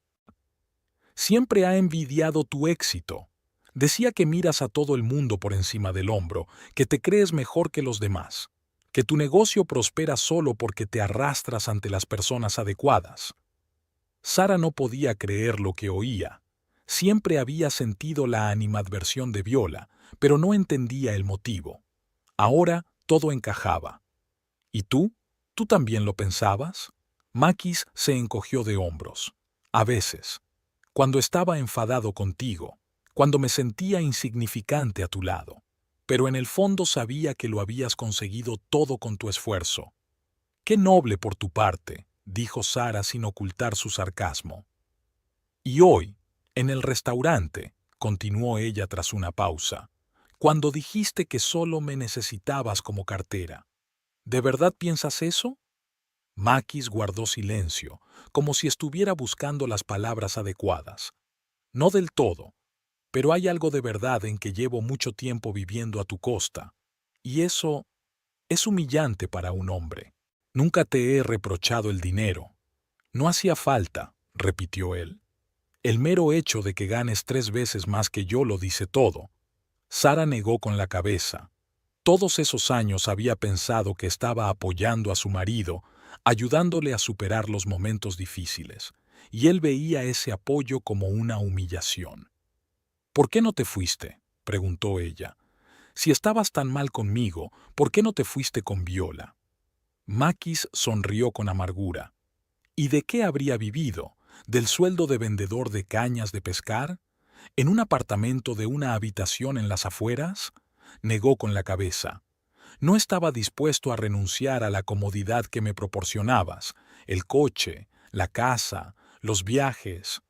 Siempre ha envidiado tu éxito. Decía que miras a todo el mundo por encima del hombro, que te crees mejor que los demás, que tu negocio prospera solo porque te arrastras ante las personas adecuadas. Sara no podía creer lo que oía. Siempre había sentido la animadversión de Viola, pero no entendía el motivo. Ahora todo encajaba. ¿Y tú? ¿Tú también lo pensabas? Makis se encogió de hombros. A veces, cuando estaba enfadado contigo, cuando me sentía insignificante a tu lado, pero en el fondo sabía que lo habías conseguido todo con tu esfuerzo. Qué noble por tu parte, dijo Sara sin ocultar su sarcasmo. Y hoy, en el restaurante, continuó ella tras una pausa, cuando dijiste que solo me necesitabas como cartera. ¿De verdad piensas eso? Makis guardó silencio, como si estuviera buscando las palabras adecuadas. No del todo, pero hay algo de verdad en que llevo mucho tiempo viviendo a tu costa, y eso es humillante para un hombre. Nunca te he reprochado el dinero. No hacía falta, repitió él. El mero hecho de que ganes 3 veces más que yo lo dice todo. Sara negó con la cabeza. Todos esos años había pensado que estaba apoyando a su marido, ayudándole a superar los momentos difíciles, y él veía ese apoyo como una humillación. ¿Por qué no te fuiste?, preguntó ella. Si estabas tan mal conmigo, ¿por qué no te fuiste con Viola? Makis sonrió con amargura. ¿Y de qué habría vivido? ¿Del sueldo de vendedor de cañas de pescar? ¿En un apartamento de una habitación en las afueras? Negó con la cabeza. No estaba dispuesto a renunciar a la comodidad que me proporcionabas, el coche, la casa, los viajes.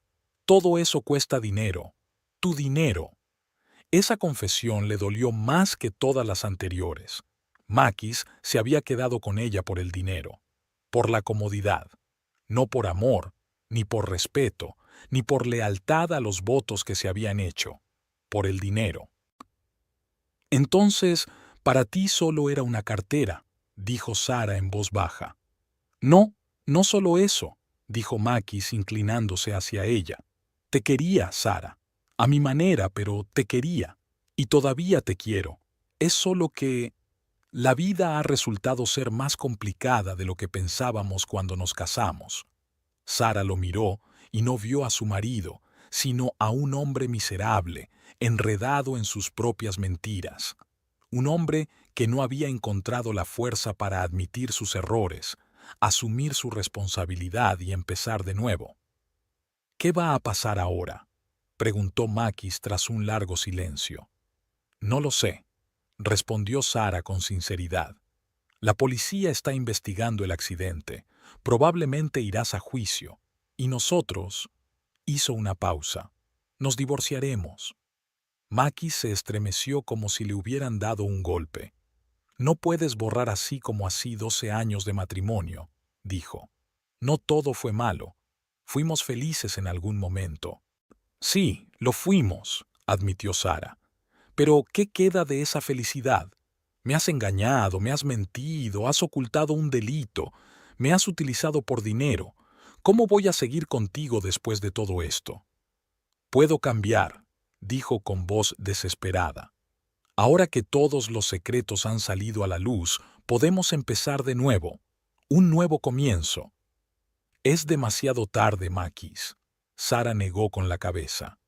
Todo eso cuesta dinero. Tu dinero. Esa confesión le dolió más que todas las anteriores. Makis se había quedado con ella por el dinero, por la comodidad, no por amor, ni por respeto, ni por lealtad a los votos que se habían hecho, por el dinero. Entonces, para ti solo era una cartera, dijo Sara en voz baja. No, no solo eso, dijo Makis inclinándose hacia ella. Te quería, Sara. A mi manera, pero te quería. Y todavía te quiero. Es solo que la vida ha resultado ser más complicada de lo que pensábamos cuando nos casamos. Sara lo miró y no vio a su marido, sino a un hombre miserable, enredado en sus propias mentiras. Un hombre que no había encontrado la fuerza para admitir sus errores, asumir su responsabilidad y empezar de nuevo. ¿Qué va a pasar ahora?, preguntó Makis tras un largo silencio. No lo sé, respondió Sara con sinceridad. La policía está investigando el accidente. Probablemente irás a juicio. Y nosotros, hizo una pausa, nos divorciaremos. Makis se estremeció como si le hubieran dado un golpe. No puedes borrar así como así 12 años de matrimonio, dijo. No todo fue malo. Fuimos felices en algún momento. Sí, lo fuimos, admitió Sara. Pero, ¿qué queda de esa felicidad? Me has engañado, me has mentido, has ocultado un delito, me has utilizado por dinero. ¿Cómo voy a seguir contigo después de todo esto? Puedo cambiar, dijo con voz desesperada. Ahora que todos los secretos han salido a la luz, podemos empezar de nuevo. Un nuevo comienzo. Es demasiado tarde, Makis. Sara negó con la cabeza.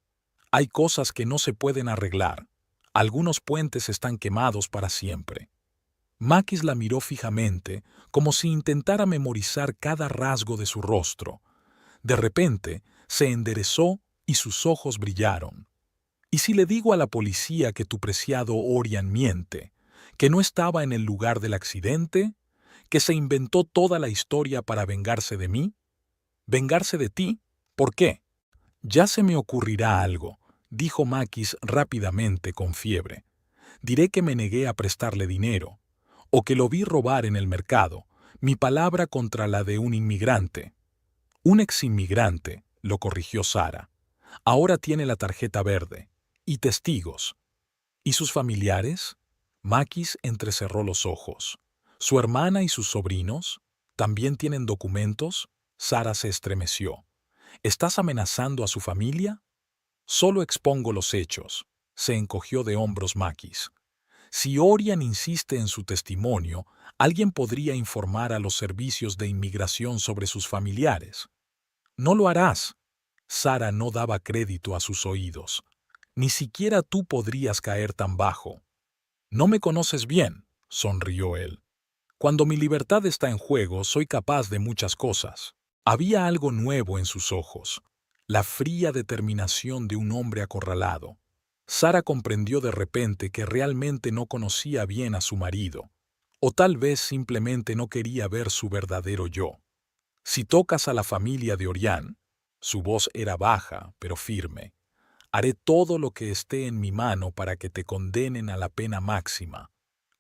Hay cosas que no se pueden arreglar. Algunos puentes están quemados para siempre. Makis la miró fijamente, como si intentara memorizar cada rasgo de su rostro. De repente, se enderezó y sus ojos brillaron. ¿Y si le digo a la policía que tu preciado Orián miente, que no estaba en el lugar del accidente, que se inventó toda la historia para vengarse de mí? ¿Vengarse de ti? ¿Por qué? Ya se me ocurrirá algo, dijo Makis rápidamente con fiebre. Diré que me negué a prestarle dinero, o que lo vi robar en el mercado, mi palabra contra la de un inmigrante. Un exinmigrante, lo corrigió Sara. Ahora tiene la tarjeta verde. Y testigos. ¿Y sus familiares? Makis entrecerró los ojos. ¿Su hermana y sus sobrinos? ¿También tienen documentos? Sara se estremeció. ¿Estás amenazando a su familia? Solo expongo los hechos. Se encogió de hombros Makis. Si Orián insiste en su testimonio, alguien podría informar a los servicios de inmigración sobre sus familiares. No lo harás. Sara no daba crédito a sus oídos. Ni siquiera tú podrías caer tan bajo. No me conoces bien, sonrió él. Cuando mi libertad está en juego, soy capaz de muchas cosas. Había algo nuevo en sus ojos, la fría determinación de un hombre acorralado. Sara comprendió de repente que realmente no conocía bien a su marido, o tal vez simplemente no quería ver su verdadero yo. Si tocas a la familia de Orián, su voz era baja, pero firme, haré todo lo que esté en mi mano para que te condenen a la pena máxima.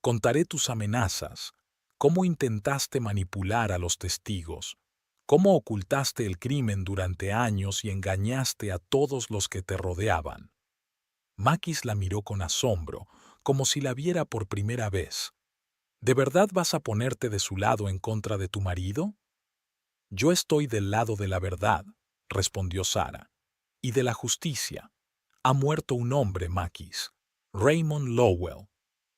Contaré tus amenazas, cómo intentaste manipular a los testigos, cómo ocultaste el crimen durante años y engañaste a todos los que te rodeaban. Makis la miró con asombro, como si la viera por primera vez. ¿De verdad vas a ponerte de su lado en contra de tu marido? Yo estoy del lado de la verdad, respondió Sara, y de la justicia. Ha muerto un hombre, Makis. Raymond Lowell.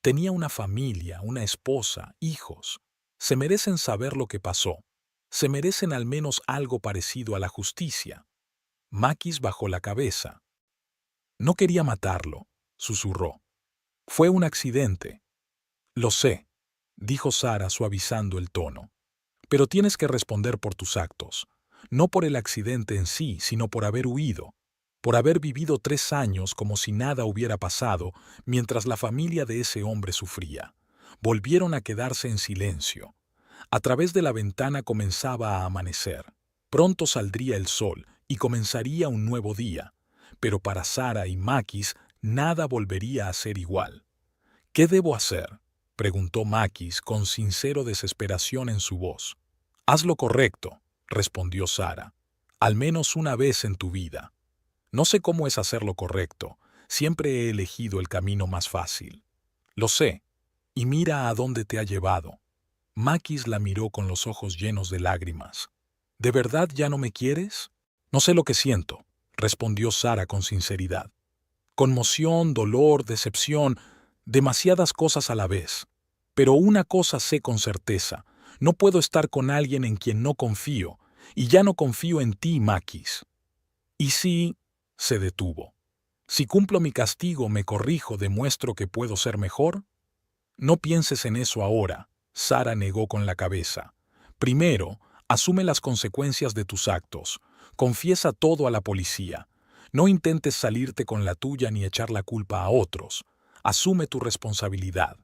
Tenía una familia, una esposa, hijos. Se merecen saber lo que pasó. Se merecen al menos algo parecido a la justicia. Makis bajó la cabeza. No quería matarlo, susurró. Fue un accidente. Lo sé, dijo Sara suavizando el tono. Pero tienes que responder por tus actos. No por el accidente en sí, sino por haber huido. Por haber vivido 3 años como si nada hubiera pasado mientras la familia de ese hombre sufría. Volvieron a quedarse en silencio. A través de la ventana comenzaba a amanecer. Pronto saldría el sol y comenzaría un nuevo día. Pero para Sara y Makis nada volvería a ser igual. ¿Qué debo hacer?, preguntó Makis con sincero desesperación en su voz. Haz lo correcto, respondió Sara. Al menos una vez en tu vida. No sé cómo es hacer lo correcto. Siempre he elegido el camino más fácil. Lo sé. Y mira a dónde te ha llevado. Makis la miró con los ojos llenos de lágrimas. ¿De verdad ya no me quieres? No sé lo que siento, respondió Sara con sinceridad. Conmoción, dolor, decepción, demasiadas cosas a la vez. Pero una cosa sé con certeza, no puedo estar con alguien en quien no confío, y ya no confío en ti, Makis. ¿Y si...? Se detuvo. Si cumplo mi castigo, me corrijo, demuestro que puedo ser mejor? No pienses en eso ahora, Sara negó con la cabeza. Primero, asume las consecuencias de tus actos. Confiesa todo a la policía. No intentes salirte con la tuya ni echar la culpa a otros. Asume tu responsabilidad.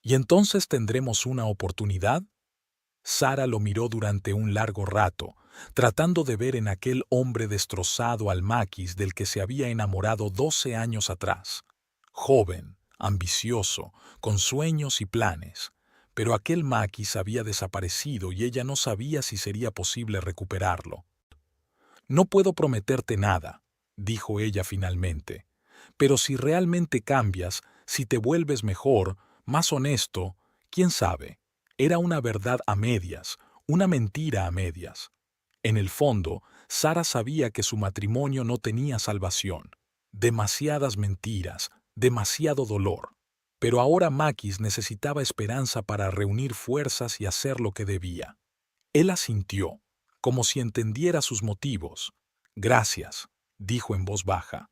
¿Y entonces tendremos una oportunidad? Sara lo miró durante un largo rato, tratando de ver en aquel hombre destrozado al Makis del que se había enamorado 12 años atrás. Joven, ambicioso, con sueños y planes. Pero aquel Makis había desaparecido y ella no sabía si sería posible recuperarlo. No puedo prometerte nada, dijo ella finalmente. Pero si realmente cambias, si te vuelves mejor, más honesto, quién sabe. Era una verdad a medias, una mentira a medias. En el fondo, Sara sabía que su matrimonio no tenía salvación. Demasiadas mentiras, demasiado dolor. Pero ahora Makis necesitaba esperanza para reunir fuerzas y hacer lo que debía. Él asintió, como si entendiera sus motivos. Gracias, dijo en voz baja,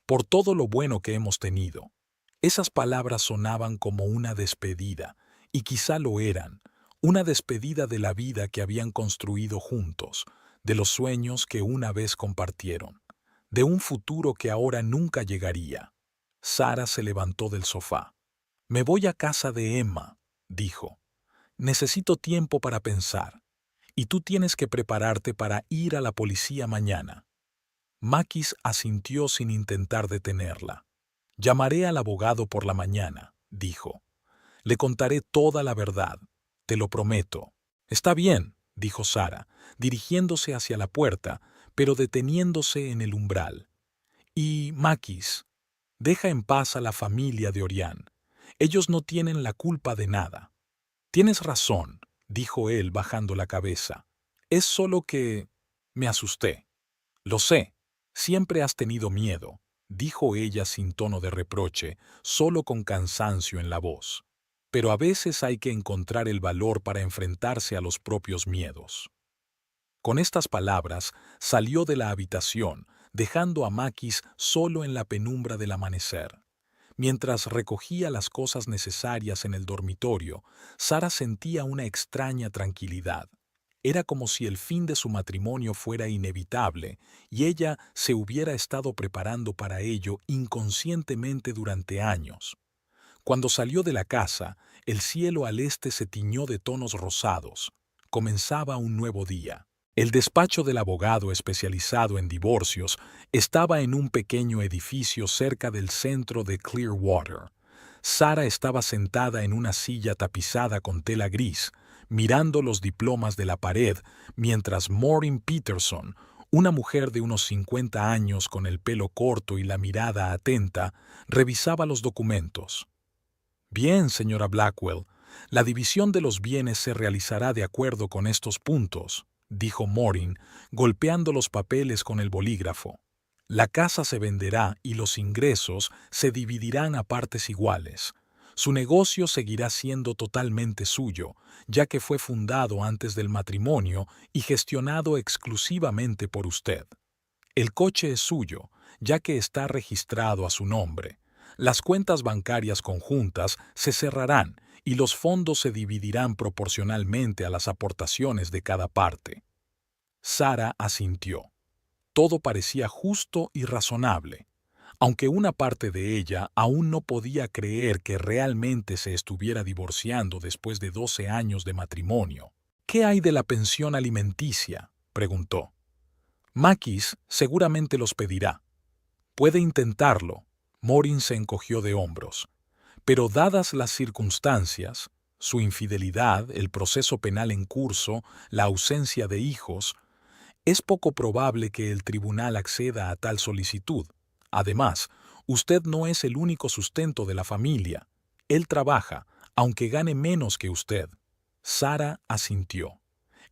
por todo lo bueno que hemos tenido. Esas palabras sonaban como una despedida, y quizá lo eran, una despedida de la vida que habían construido juntos, de los sueños que una vez compartieron, de un futuro que ahora nunca llegaría. Sara se levantó del sofá. Me voy a casa de Emma, dijo. Necesito tiempo para pensar, y tú tienes que prepararte para ir a la policía mañana. Makis asintió sin intentar detenerla. Llamaré al abogado por la mañana, dijo. Le contaré toda la verdad, te lo prometo. Está bien, dijo Sara, dirigiéndose hacia la puerta, pero deteniéndose en el umbral. Y, Makis, deja en paz a la familia de Orián. Ellos no tienen la culpa de nada. Tienes razón, dijo él bajando la cabeza. Es solo que... me asusté. Lo sé, siempre has tenido miedo, dijo ella sin tono de reproche, solo con cansancio en la voz. Pero a veces hay que encontrar el valor para enfrentarse a los propios miedos. Con estas palabras salió de la habitación, dejando a Makis solo en la penumbra del amanecer. Mientras recogía las cosas necesarias en el dormitorio, Sara sentía una extraña tranquilidad. Era como si el fin de su matrimonio fuera inevitable y ella se hubiera estado preparando para ello inconscientemente durante años. Cuando salió de la casa, el cielo al este se tiñó de tonos rosados. Comenzaba un nuevo día. El despacho del abogado especializado en divorcios estaba en un pequeño edificio cerca del centro de Clearwater. Sara estaba sentada en una silla tapizada con tela gris, mirando los diplomas de la pared, mientras Maureen Peterson, una mujer de unos 50 años con el pelo corto y la mirada atenta, revisaba los documentos. Bien, señora Blackwell, la división de los bienes se realizará de acuerdo con estos puntos, dijo Maureen, golpeando los papeles con el bolígrafo. La casa se venderá y los ingresos se dividirán a partes iguales. Su negocio seguirá siendo totalmente suyo, ya que fue fundado antes del matrimonio y gestionado exclusivamente por usted. El coche es suyo, ya que está registrado a su nombre. Las cuentas bancarias conjuntas se cerrarán y los fondos se dividirán proporcionalmente a las aportaciones de cada parte. Sara asintió. Todo parecía justo y razonable, aunque una parte de ella aún no podía creer que realmente se estuviera divorciando después de 12 años de matrimonio. ¿Qué hay de la pensión alimenticia?, preguntó. Makis seguramente los pedirá. Puede intentarlo. Morin se encogió de hombros. Pero dadas las circunstancias, su infidelidad, el proceso penal en curso, la ausencia de hijos, es poco probable que el tribunal acceda a tal solicitud. Además, usted no es el único sustento de la familia. Él trabaja, aunque gane menos que usted. Sara asintió.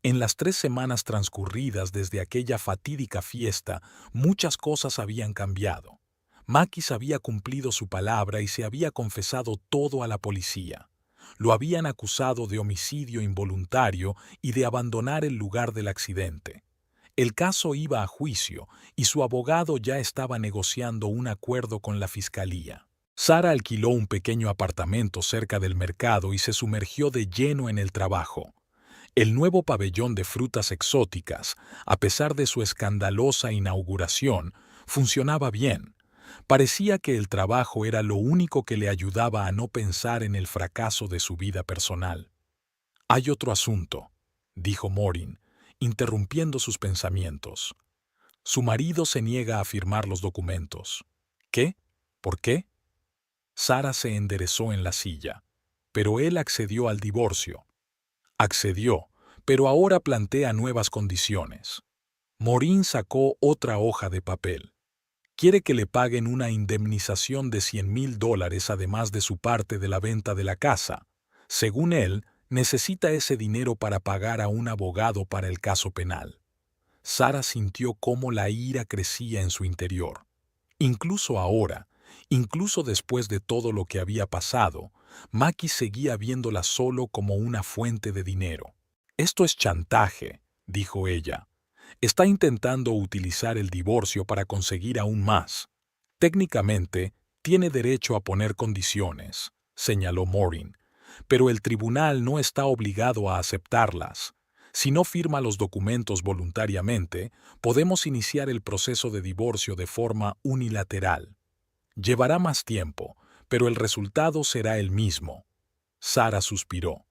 En las 3 semanas transcurridas desde aquella fatídica fiesta, muchas cosas habían cambiado. Makis había cumplido su palabra y se había confesado todo a la policía. Lo habían acusado de homicidio involuntario y de abandonar el lugar del accidente. El caso iba a juicio y su abogado ya estaba negociando un acuerdo con la fiscalía. Sara alquiló un pequeño apartamento cerca del mercado y se sumergió de lleno en el trabajo. El nuevo pabellón de frutas exóticas, a pesar de su escandalosa inauguración, funcionaba bien. Parecía que el trabajo era lo único que le ayudaba a no pensar en el fracaso de su vida personal. «Hay otro asunto», dijo Morin, interrumpiendo sus pensamientos. Su marido se niega a firmar los documentos. ¿Qué? ¿Por qué? Sara se enderezó en la silla, pero él accedió al divorcio. Accedió, pero ahora plantea nuevas condiciones. Morin sacó otra hoja de papel. Quiere que le paguen una indemnización de $100,000 además de su parte de la venta de la casa. Según él, necesita ese dinero para pagar a un abogado para el caso penal. Sara sintió cómo la ira crecía en su interior. Incluso ahora, incluso después de todo lo que había pasado, Makis seguía viéndola solo como una fuente de dinero. «Esto es chantaje», dijo ella. «Está intentando utilizar el divorcio para conseguir aún más. Técnicamente, tiene derecho a poner condiciones», señaló Morin, «pero el tribunal no está obligado a aceptarlas. Si no firma los documentos voluntariamente, podemos iniciar el proceso de divorcio de forma unilateral. Llevará más tiempo, pero el resultado será el mismo». Sara suspiró.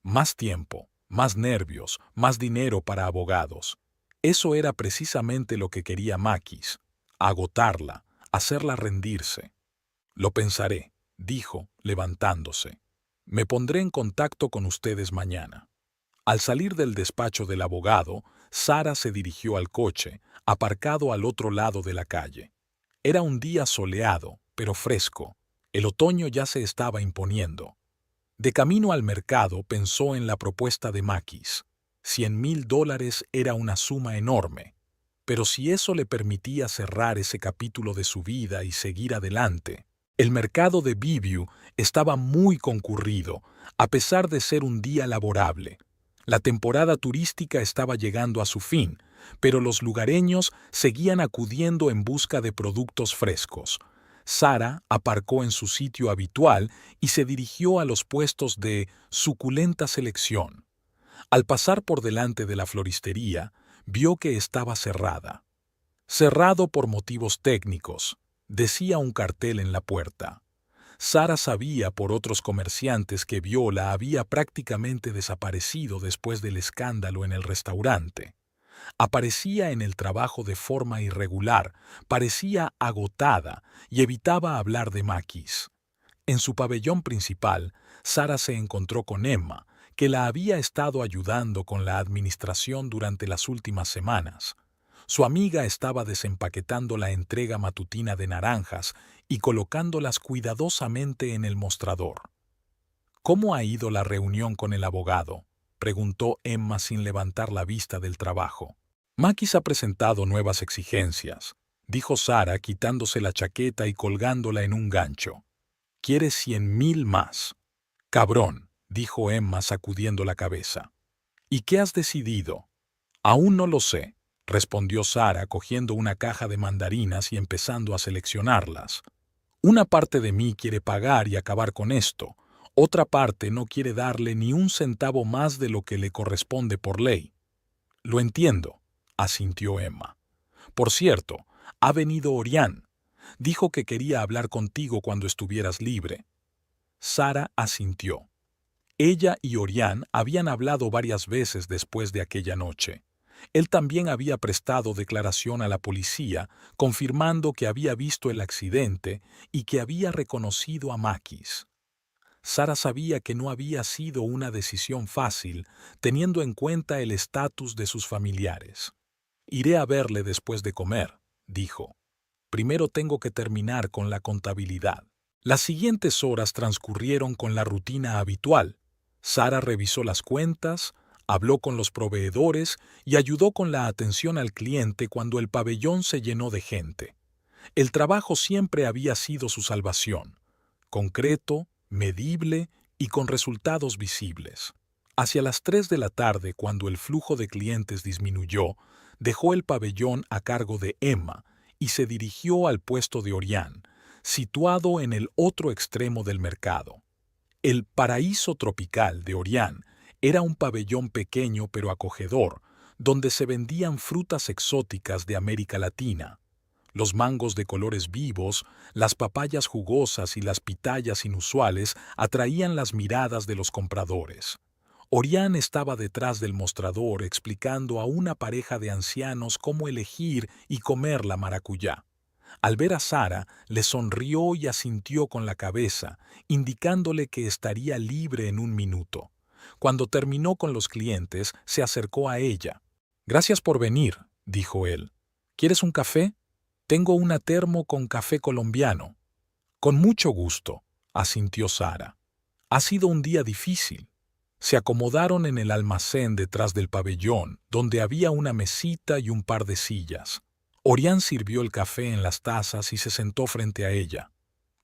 Más tiempo, más nervios, más dinero para abogados. Eso era precisamente lo que quería Makis: agotarla, hacerla rendirse. «Lo pensaré», dijo, levantándose. «Me pondré en contacto con ustedes mañana». Al salir del despacho del abogado, Sara se dirigió al coche, aparcado al otro lado de la calle. Era un día soleado, pero fresco. El otoño ya se estaba imponiendo. De camino al mercado pensó en la propuesta de Makis. $100,000 era una suma enorme. Pero si eso le permitía cerrar ese capítulo de su vida y seguir adelante. El mercado de Bibiu estaba muy concurrido, a pesar de ser un día laborable. La temporada turística estaba llegando a su fin, pero los lugareños seguían acudiendo en busca de productos frescos. Sara aparcó en su sitio habitual y se dirigió a los puestos de suculenta selección. Al pasar por delante de la floristería, vio que estaba cerrada. «Cerrado por motivos técnicos», decía un cartel en la puerta. Sara sabía por otros comerciantes que Viola había prácticamente desaparecido después del escándalo en el restaurante. Aparecía en el trabajo de forma irregular, parecía agotada y evitaba hablar de Makis. En su pabellón principal, Sara se encontró con Emma, que la había estado ayudando con la administración durante las últimas semanas. Su amiga estaba desempaquetando la entrega matutina de naranjas y colocándolas cuidadosamente en el mostrador. «¿Cómo ha ido la reunión con el abogado?», preguntó Emma sin levantar la vista del trabajo. «Makis ha presentado nuevas exigencias», dijo Sara quitándose la chaqueta y colgándola en un gancho. «Quiere 100,000 más». «Cabrón», dijo Emma sacudiendo la cabeza. «¿Y qué has decidido?» «Aún no lo sé», respondió Sara cogiendo una caja de mandarinas y empezando a seleccionarlas. Una parte de mí quiere pagar y acabar con esto. Otra parte no quiere darle ni un centavo más de lo que le corresponde por ley. Lo entiendo, asintió Emma. Por cierto, ha venido Orián. Dijo que quería hablar contigo cuando estuvieras libre. Sara asintió. Ella y Orián habían hablado varias veces después de aquella noche. Él también había prestado declaración a la policía, confirmando que había visto el accidente y que había reconocido a Makis. Sara sabía que no había sido una decisión fácil, teniendo en cuenta el estatus de sus familiares. Iré a verle después de comer, dijo. Primero tengo que terminar con la contabilidad. Las siguientes horas transcurrieron con la rutina habitual. Sara revisó las cuentas, habló con los proveedores y ayudó con la atención al cliente cuando el pabellón se llenó de gente. El trabajo siempre había sido su salvación, concreto, medible y con resultados visibles. Hacia las 3 de la tarde, cuando el flujo de clientes disminuyó, dejó el pabellón a cargo de Emma y se dirigió al puesto de Orián, situado en el otro extremo del mercado. El paraíso tropical de Orián era un pabellón pequeño pero acogedor, donde se vendían frutas exóticas de América Latina. Los mangos de colores vivos, las papayas jugosas y las pitayas inusuales atraían las miradas de los compradores. Orián estaba detrás del mostrador explicando a una pareja de ancianos cómo elegir y comer la maracuyá. Al ver a Sara, le sonrió y asintió con la cabeza, indicándole que estaría libre en un minuto. Cuando terminó con los clientes, se acercó a ella. «Gracias por venir», dijo él. «¿Quieres un café? Tengo una termo con café colombiano». «Con mucho gusto», asintió Sara. «Ha sido un día difícil». Se acomodaron en el almacén detrás del pabellón, donde había una mesita y un par de sillas. Orián sirvió el café en las tazas y se sentó frente a ella.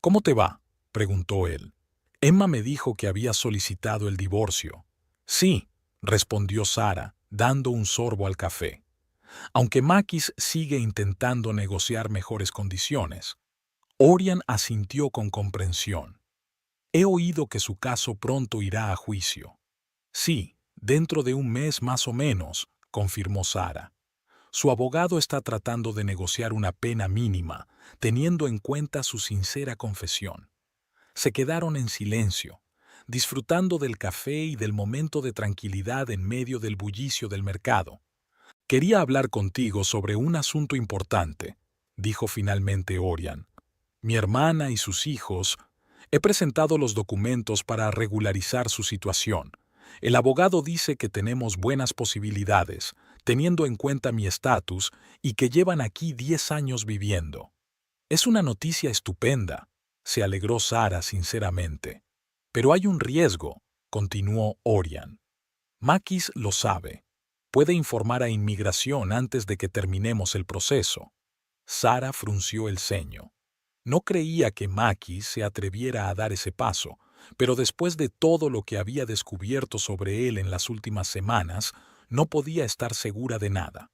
«¿Cómo te va?», preguntó él. «Emma me dijo que habías solicitado el divorcio». «Sí», respondió Sara, dando un sorbo al café. «Aunque Makis sigue intentando negociar mejores condiciones». Orián asintió con comprensión. «He oído que su caso pronto irá a juicio». «Sí, dentro de un mes más o menos», confirmó Sara. Su abogado está tratando de negociar una pena mínima, teniendo en cuenta su sincera confesión. Se quedaron en silencio, disfrutando del café y del momento de tranquilidad en medio del bullicio del mercado. «Quería hablar contigo sobre un asunto importante», dijo finalmente Orián. «Mi hermana y sus hijos. He presentado los documentos para regularizar su situación. El abogado dice que tenemos buenas posibilidades, teniendo en cuenta mi estatus y que llevan aquí 10 años viviendo». «Es una noticia estupenda», se alegró Sara sinceramente. «Pero hay un riesgo», continuó Orián. «Makis lo sabe. Puede informar a inmigración antes de que terminemos el proceso». Sara frunció el ceño. No creía que Makis se atreviera a dar ese paso, pero después de todo lo que había descubierto sobre él en las últimas semanas, no podía estar segura de nada.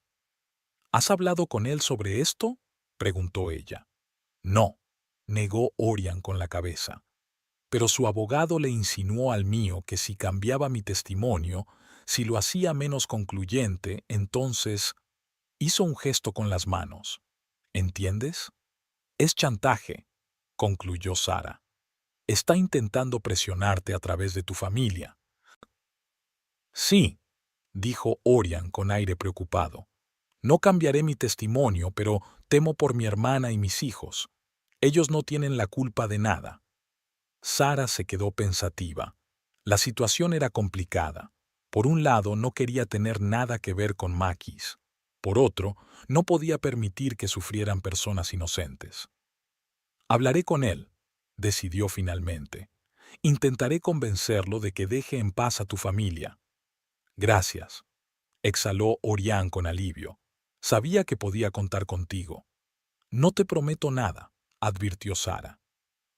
«¿Has hablado con él sobre esto?», preguntó ella. «No», negó Orián con la cabeza. «Pero su abogado le insinuó al mío que si cambiaba mi testimonio, si lo hacía menos concluyente, entonces…» Hizo un gesto con las manos. «¿Entiendes? Es chantaje», concluyó Sara. «Está intentando presionarte a través de tu familia». «Sí», dijo Orián con aire preocupado. «No cambiaré mi testimonio, pero temo por mi hermana y mis hijos. Ellos no tienen la culpa de nada». Sara se quedó pensativa. La situación era complicada. Por un lado, no quería tener nada que ver con Makis. Por otro, no podía permitir que sufrieran personas inocentes. «Hablaré con él», decidió finalmente. «Intentaré convencerlo de que deje en paz a tu familia». «Gracias», exhaló Orián con alivio. «Sabía que podía contar contigo». «No te prometo nada», advirtió Sara.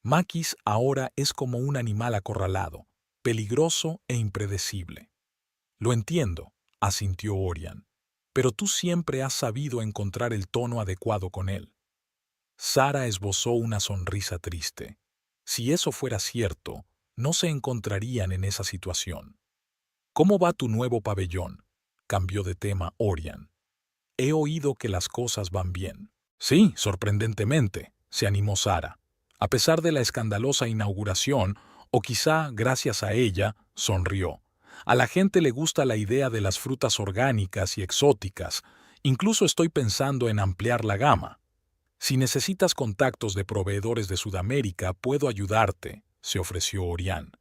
«Makis ahora es como un animal acorralado, peligroso e impredecible». «Lo entiendo», asintió Orián. «Pero tú siempre has sabido encontrar el tono adecuado con él». Sara esbozó una sonrisa triste. Si eso fuera cierto, no se encontrarían en esa situación. ¿Cómo va tu nuevo pabellón? Cambió de tema Orián. He oído que las cosas van bien. Sí, sorprendentemente, se animó Sara. A pesar de la escandalosa inauguración, o quizá gracias a ella, sonrió. A la gente le gusta la idea de las frutas orgánicas y exóticas. Incluso estoy pensando en ampliar la gama. Si necesitas contactos de proveedores de Sudamérica, puedo ayudarte, se ofreció Orián.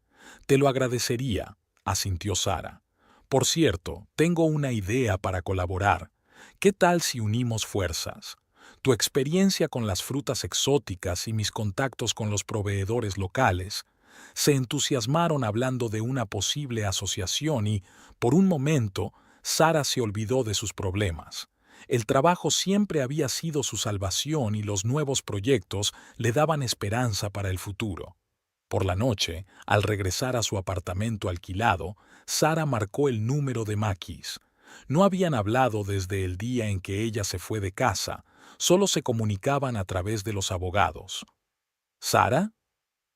Te lo agradecería, asintió Sara. Por cierto, tengo una idea para colaborar. ¿Qué tal si unimos fuerzas? Tu experiencia con las frutas exóticas y mis contactos con los proveedores locales se entusiasmaron hablando de una posible asociación y, por un momento, Sara se olvidó de sus problemas. El trabajo siempre había sido su salvación y los nuevos proyectos le daban esperanza para el futuro. Por la noche, al regresar a su apartamento alquilado, Sara marcó el número de Makis. No habían hablado desde el día en que ella se fue de casa, solo se comunicaban a través de los abogados. ¿Sara?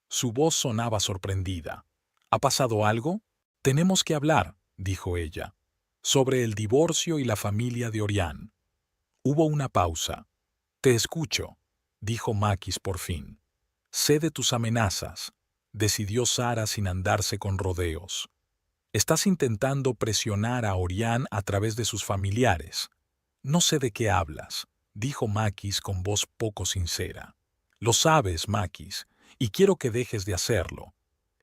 Su voz sonaba sorprendida. ¿Ha pasado algo? Tenemos que hablar, dijo ella, sobre el divorcio y la familia de Orián. Hubo una pausa. Te escucho, dijo Makis por fin. Sé de tus amenazas, decidió Sara sin andarse con rodeos. Estás intentando presionar a Orián a través de sus familiares. No sé de qué hablas, dijo Makis con voz poco sincera. Lo sabes, Makis, y quiero que dejes de hacerlo.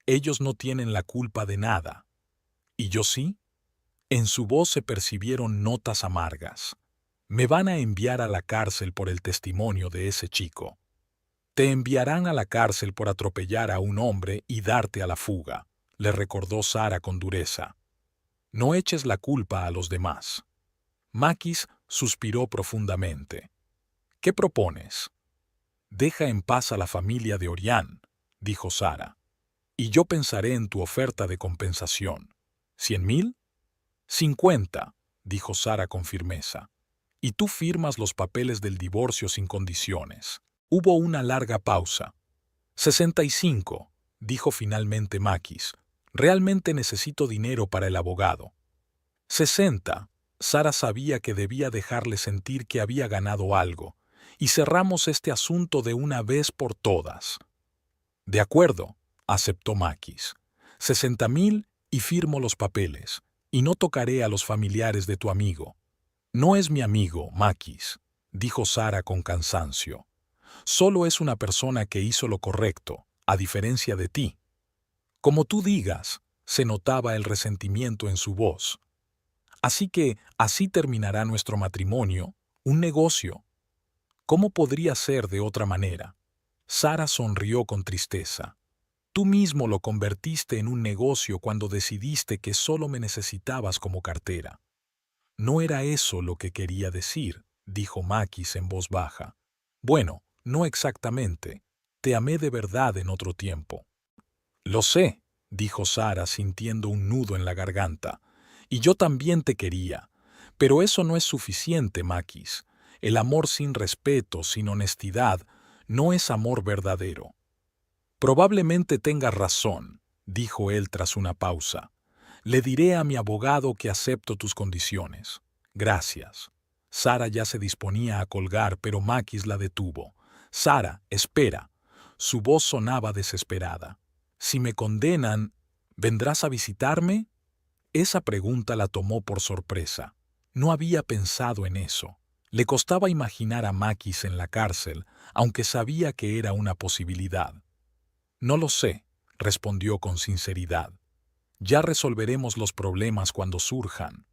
Ellos no tienen la culpa de nada. ¿Y yo sí? En su voz se percibieron notas amargas. Me van a enviar a la cárcel por el testimonio de ese chico. Te enviarán a la cárcel por atropellar a un hombre y darte a la fuga, le recordó Sara con dureza. No eches la culpa a los demás. Makis suspiró profundamente. ¿Qué propones? Deja en paz a la familia de Orián, dijo Sara. Y yo pensaré en tu oferta de compensación. ¿100,000? 50, dijo Sara con firmeza. Y tú firmas los papeles del divorcio sin condiciones. Hubo una larga pausa. 65, dijo finalmente Makis. Realmente necesito dinero para el abogado. 60. Sara sabía que debía dejarle sentir que había ganado algo, y cerramos este asunto de una vez por todas. De acuerdo, aceptó Makis. 60,000 y firmo los papeles, y no tocaré a los familiares de tu amigo. No es mi amigo, Makis, dijo Sara con cansancio. Solo es una persona que hizo lo correcto, a diferencia de ti. Como tú digas, se notaba el resentimiento en su voz. Así que así terminará nuestro matrimonio, un negocio. ¿Cómo podría ser de otra manera? Sara sonrió con tristeza. Tú mismo lo convertiste en un negocio cuando decidiste que solo me necesitabas como cartera. No era eso lo que quería decir, dijo Makis en voz baja. Bueno, no exactamente. Te amé de verdad en otro tiempo. Lo sé, dijo Sara sintiendo un nudo en la garganta. Y yo también te quería. Pero eso no es suficiente, Makis. El amor sin respeto, sin honestidad, no es amor verdadero. Probablemente tengas razón, dijo él tras una pausa. Le diré a mi abogado que acepto tus condiciones. Gracias. Sara ya se disponía a colgar, pero Makis la detuvo. Sara, espera. Su voz sonaba desesperada. Si me condenan, ¿vendrás a visitarme? Esa pregunta la tomó por sorpresa. No había pensado en eso. Le costaba imaginar a Makis en la cárcel, aunque sabía que era una posibilidad. No lo sé, respondió con sinceridad. Ya resolveremos los problemas cuando surjan.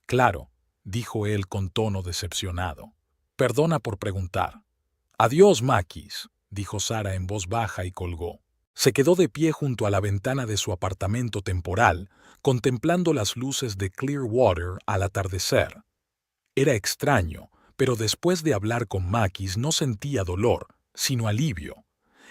Claro, dijo él con tono decepcionado. Perdona por preguntar. Adiós, Makis, dijo Sara en voz baja y colgó. Se quedó de pie junto a la ventana de su apartamento temporal, contemplando las luces de Clearwater al atardecer. Era extraño, pero después de hablar con Makis no sentía dolor, sino alivio.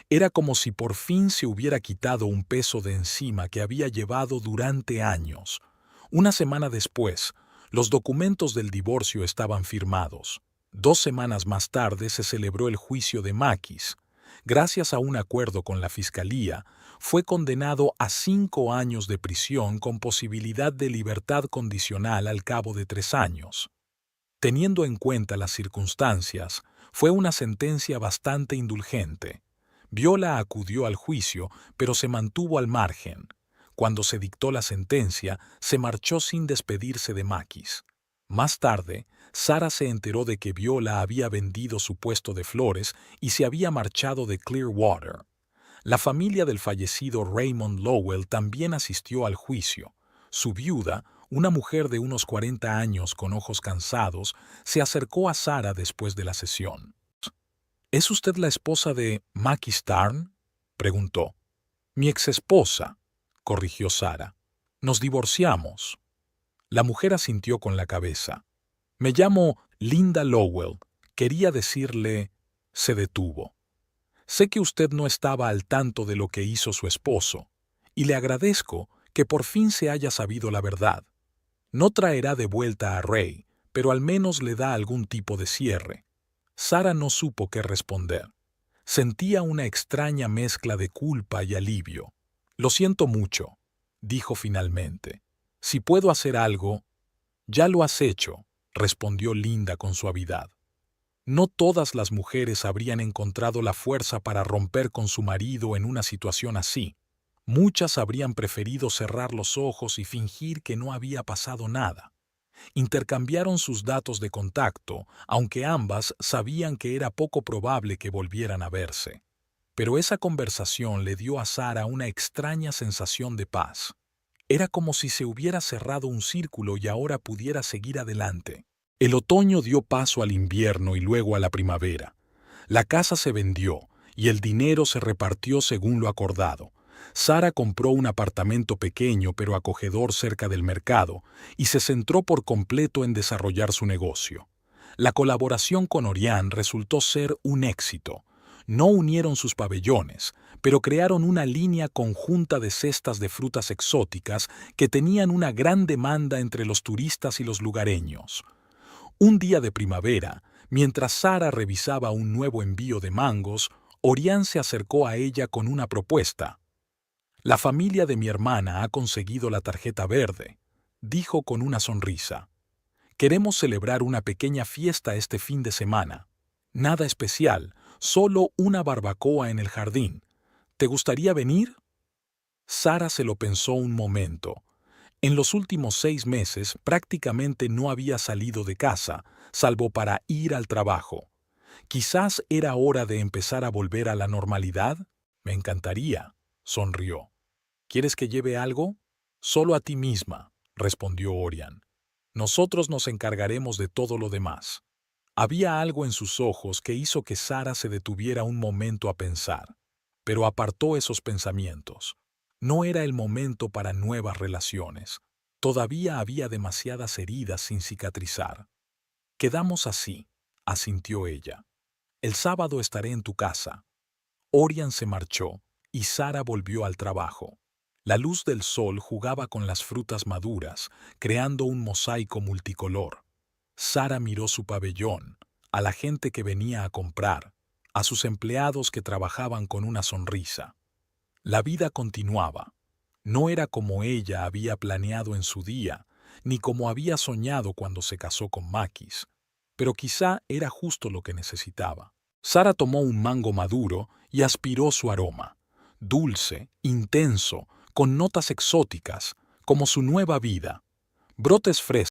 Era como si por fin se hubiera quitado un peso de encima que había llevado durante años. Una semana después, los documentos del divorcio estaban firmados. 2 semanas más tarde se celebró el juicio de Makis. Gracias a un acuerdo con la fiscalía, fue condenado a 5 años de prisión con posibilidad de libertad condicional al cabo de 3 años. Teniendo en cuenta las circunstancias, fue una sentencia bastante indulgente. Viola acudió al juicio, pero se mantuvo al margen. Cuando se dictó la sentencia, se marchó sin despedirse de Makis. Más tarde, Sara se enteró de que Viola había vendido su puesto de flores y se había marchado de Clearwater. La familia del fallecido Raymond Lowell también asistió al juicio. Su viuda, una mujer de unos 40 años con ojos cansados, se acercó a Sara después de la sesión. ¿Es usted la esposa de Macky Starn?, preguntó. Mi exesposa, corrigió Sara. Nos divorciamos. La mujer asintió con la cabeza. Me llamo Linda Lowell. Quería decirle... Se detuvo. Sé que usted no estaba al tanto de lo que hizo su esposo, y le agradezco que por fin se haya sabido la verdad. No traerá de vuelta a Ray, pero al menos le da algún tipo de cierre. Sara no supo qué responder. Sentía una extraña mezcla de culpa y alivio. Lo siento mucho, dijo finalmente. Si puedo hacer algo... Ya lo has hecho, respondió Linda con suavidad. No todas las mujeres habrían encontrado la fuerza para romper con su marido en una situación así. Muchas habrían preferido cerrar los ojos y fingir que no había pasado nada. Intercambiaron sus datos de contacto, aunque ambas sabían que era poco probable que volvieran a verse. Pero esa conversación le dio a Sara una extraña sensación de paz. Era como si se hubiera cerrado un círculo y ahora pudiera seguir adelante. El otoño dio paso al invierno y luego a la primavera. La casa se vendió y el dinero se repartió según lo acordado. Sara compró un apartamento pequeño pero acogedor cerca del mercado y se centró por completo en desarrollar su negocio. La colaboración con Orián resultó ser un éxito. No unieron sus pabellones, pero crearon una línea conjunta de cestas de frutas exóticas que tenían una gran demanda entre los turistas y los lugareños. Un día de primavera, mientras Sara revisaba un nuevo envío de mangos, Orián se acercó a ella con una propuesta. La familia de mi hermana ha conseguido la tarjeta verde, dijo con una sonrisa. Queremos celebrar una pequeña fiesta este fin de semana. Nada especial, solo una barbacoa en el jardín. ¿Te gustaría venir? Sara se lo pensó un momento. En los últimos 6 meses prácticamente no había salido de casa, salvo para ir al trabajo. Quizás era hora de empezar a volver a la normalidad. Me encantaría, sonrió. ¿Quieres que lleve algo? Solo a ti misma, respondió Orián. Nosotros nos encargaremos de todo lo demás. Había algo en sus ojos que hizo que Sara se detuviera un momento a pensar, pero apartó esos pensamientos. No era el momento para nuevas relaciones. Todavía había demasiadas heridas sin cicatrizar. Quedamos así, asintió ella. El sábado estaré en tu casa. Orián se marchó y Sara volvió al trabajo. La luz del sol jugaba con las frutas maduras, creando un mosaico multicolor. Sara miró su pabellón, a la gente que venía a comprar, a sus empleados que trabajaban con una sonrisa. La vida continuaba. No era como ella había planeado en su día, ni como había soñado cuando se casó con Makis, pero quizá era justo lo que necesitaba. Sara tomó un mango maduro y aspiró su aroma. Dulce, intenso, con notas exóticas, como su nueva vida. Brotes frescos